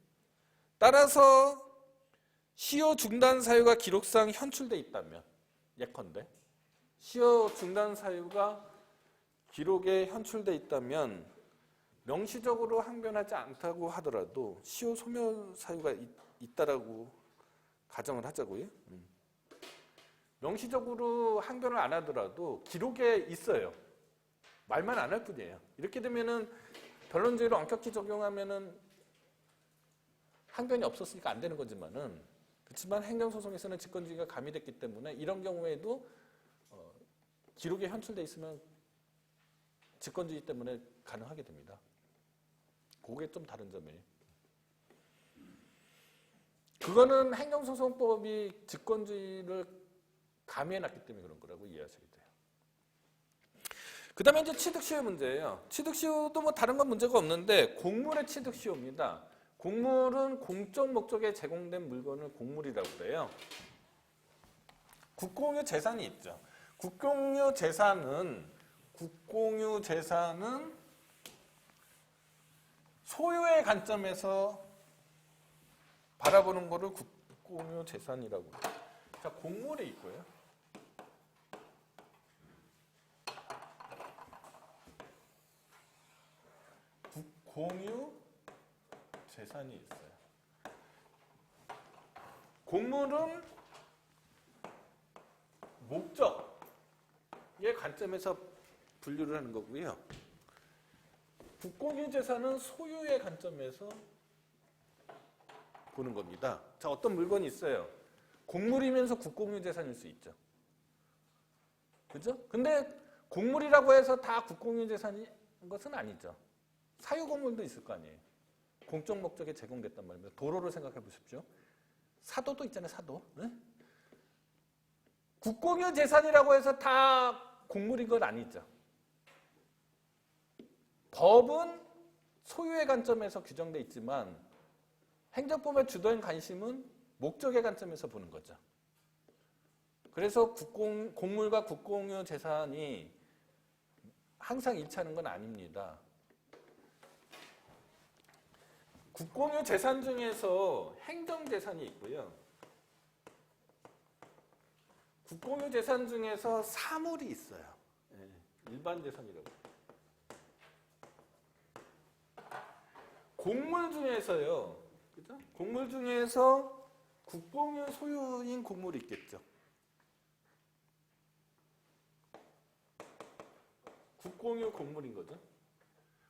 따라서 시효 중단 사유가 기록상 현출돼 있다면 예컨대 시효 중단 사유가 기록에 현출돼 있다면 명시적으로 항변하지 않다고 하더라도 시효 소멸 사유가 있다라고 가정을 하자고요. 명시적으로 항변을 안 하더라도 기록에 있어요. 말만 안 할 뿐이에요. 이렇게 되면은 변론주의를 엄격히 적용하면은 항변이 없었으니까 안 되는 거지만은 그렇지만 행정소송에서는 직권주의가 가미됐기 때문에 이런 경우에도 기록에 현출돼 있으면 직권주의 때문에 가능하게 됩니다. 그게 좀 다른 점이에요. 그거는 행정소송법이 직권주의를 가미해놨기 때문에 그런 거라고 이해하셔야 돼요. 그 다음에 이제 취득시효 문제예요. 취득시효도 뭐 다른 건 문제가 없는데 곡물의 취득시효입니다. 곡물은 공적 목적에 제공된 물건을 곡물이라고 그래요. 국공유 재산이 있죠. 국공유 재산은 소유의 관점에서 바라보는 거를 국공유 재산이라고 해요. 자, 곡물이 있고요. 국공유 재산이 있어요. 곡물은 목적의 관점에서 분류를 하는 거고요. 국공유 재산은 소유의 관점에서 보는 겁니다. 자, 어떤 물건이 있어요. 곡물이면서 국공유 재산일 수 있죠. 그죠? 근데 곡물이라고 해서 다 국공유 재산인 것은 아니죠. 사유곡물도 있을 거 아니에요. 공적 목적에 제공됐단 말입니다. 도로를 생각해 보십시오. 사도도 있잖아요. 사도. 네? 국공유 재산이라고 해서 다 곡물인 건 아니죠. 법은 소유의 관점에서 규정돼 있지만 행정법의 주도인 관심은 목적의 관점에서 보는 거죠. 그래서 곡물과 국공유 재산이 항상 일치하는 건 아닙니다. 국공유 재산 중에서 행정재산이 있고요. 국공유 재산 중에서 사물이 있어요. 네, 일반 재산이라고. 곡물 중에서요. 그죠? 곡물 중에서 국공유 소유인 곡물이 있겠죠. 국공유 곡물인 거죠.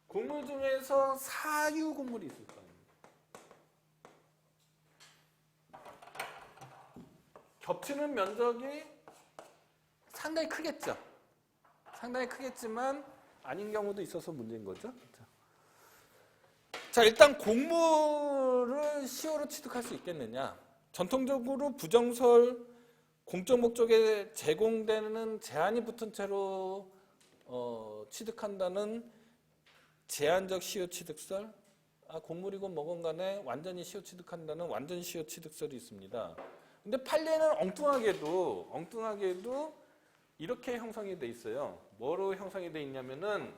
곡물 중에서 사유 곡물이 있을 거 아닙니까? 겹치는 면적이 상당히 크겠죠. 상당히 크겠지만 아닌 경우도 있어서 문제인 거죠. 자, 일단 곡물을 시효로 취득할 수 있겠느냐? 전통적으로 부정설 공적 목적에 제공되는 제한이 붙은 채로 취득한다는 제한적 시효 취득설, 곡물이건 뭐건 간에 완전히 시효 취득한다는 완전 시효 취득설이 있습니다. 근데 판례는 엉뚱하게도 이렇게 형성이 돼 있어요. 뭐로 형성이 돼 있냐면은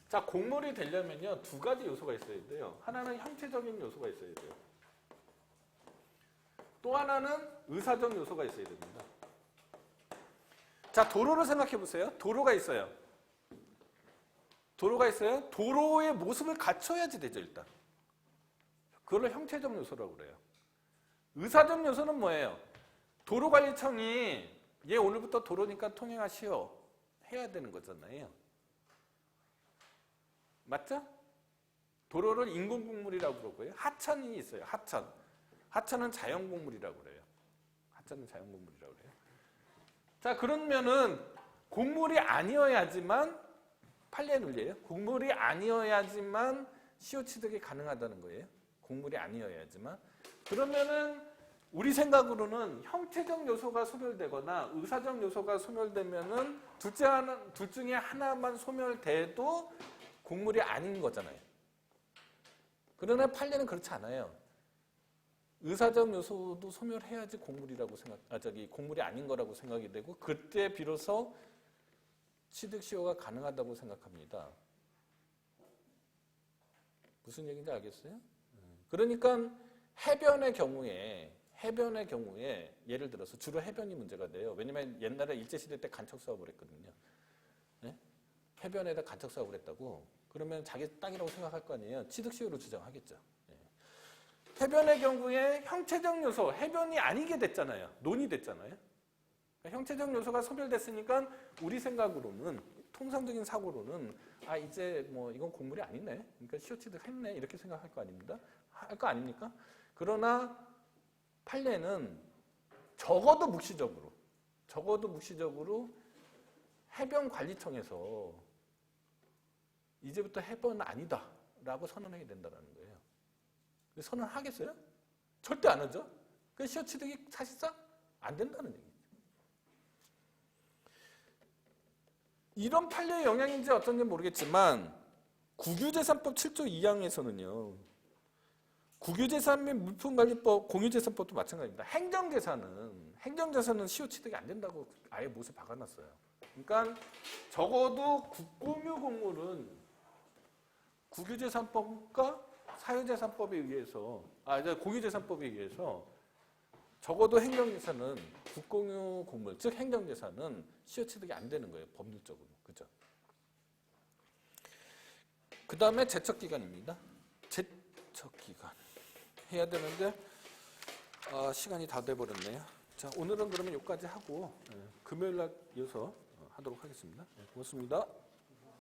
자, 곡물이 되려면요, 두 가지 요소가 있어야 돼요. 하나는 형체적인 요소가 있어야 돼요. 또 하나는 의사적 요소가 있어야 됩니다. 자, 도로를 생각해 보세요. 도로가 있어요. 도로의 모습을 갖춰야지 되죠, 일단. 그걸 형체적 요소라고 그래요. 의사적 요소는 뭐예요? 도로관리청이 얘 오늘부터 도로니까 통행하시오 해야 되는 거잖아요. 맞죠? 도로를 인공곡물이라고 그러고요. 하천이 있어요. 하천은 자연곡물이라고 그래요. 자, 그러면은 곡물이 아니어야지만 판례의 논리예요. 곡물이 아니어야지만 시효 취득이 가능하다는 거예요. 곡물이 아니어야지만. 그러면은 우리 생각으로는 형체적 요소가 소멸되거나 의사적 요소가 소멸되면은 둘 중에 하나만 소멸돼도 곡물이 아닌 거잖아요. 그러나 판례는 그렇지 않아요. 의사적 요소도 소멸해야지 곡물이 아닌 거라고 생각이 되고 그때 비로소 취득 시효가 가능하다고 생각합니다. 무슨 얘기인지 알겠어요? 그러니까 해변의 경우에 예를 들어서 주로 해변이 문제가 돼요. 왜냐면 옛날에 일제시대 때 간척 사업을 했거든요. 네? 해변에다 간척 사업을 했다고. 그러면 자기 땅이라고 생각할 거 아니에요. 취득시효로 주장하겠죠. 네. 해변의 경우에 형체적 요소, 해변이 아니게 됐잖아요. 논의됐잖아요. 형체적 요소가 소멸됐으니까 우리 생각으로는 통상적인 사고로는 이제 뭐 이건 곡물이 아니네. 그러니까 시효 취득했네. 이렇게 생각할 거 아닙니다. 할 거 아닙니까? 그러나 판례는 적어도 묵시적으로 해변관리청에서 이제부터 해변은 아니다라고 선언하게 된다는 거예요. 선언하겠어요? 절대 안 하죠. 그 시효 취득이 사실상 안 된다는 얘기죠. 이런 판례의 영향인지 어떤지 모르겠지만 국유재산법 7조 2항에서는요. 국유재산 및 물품관리법, 공유재산법도 마찬가지입니다. 행정재산은 시효 취득이 안 된다고 아예 못에 박아놨어요. 그러니까 적어도 국공유 곡물은 국유재산법과 사유재산법에 의해서, 공유재산법에 의해서 적어도 행정재산은 국공유 곡물, 즉 행정재산은 시효 취득이 안 되는 거예요. 법률적으로. 그죠? 그 다음에 제척기간입니다. 제척기간. 해야 되는데 시간이 다 돼버렸네요. 자, 오늘은 그러면 여기까지 하고 금요일 날 이어서 하도록 하겠습니다. 고맙습니다.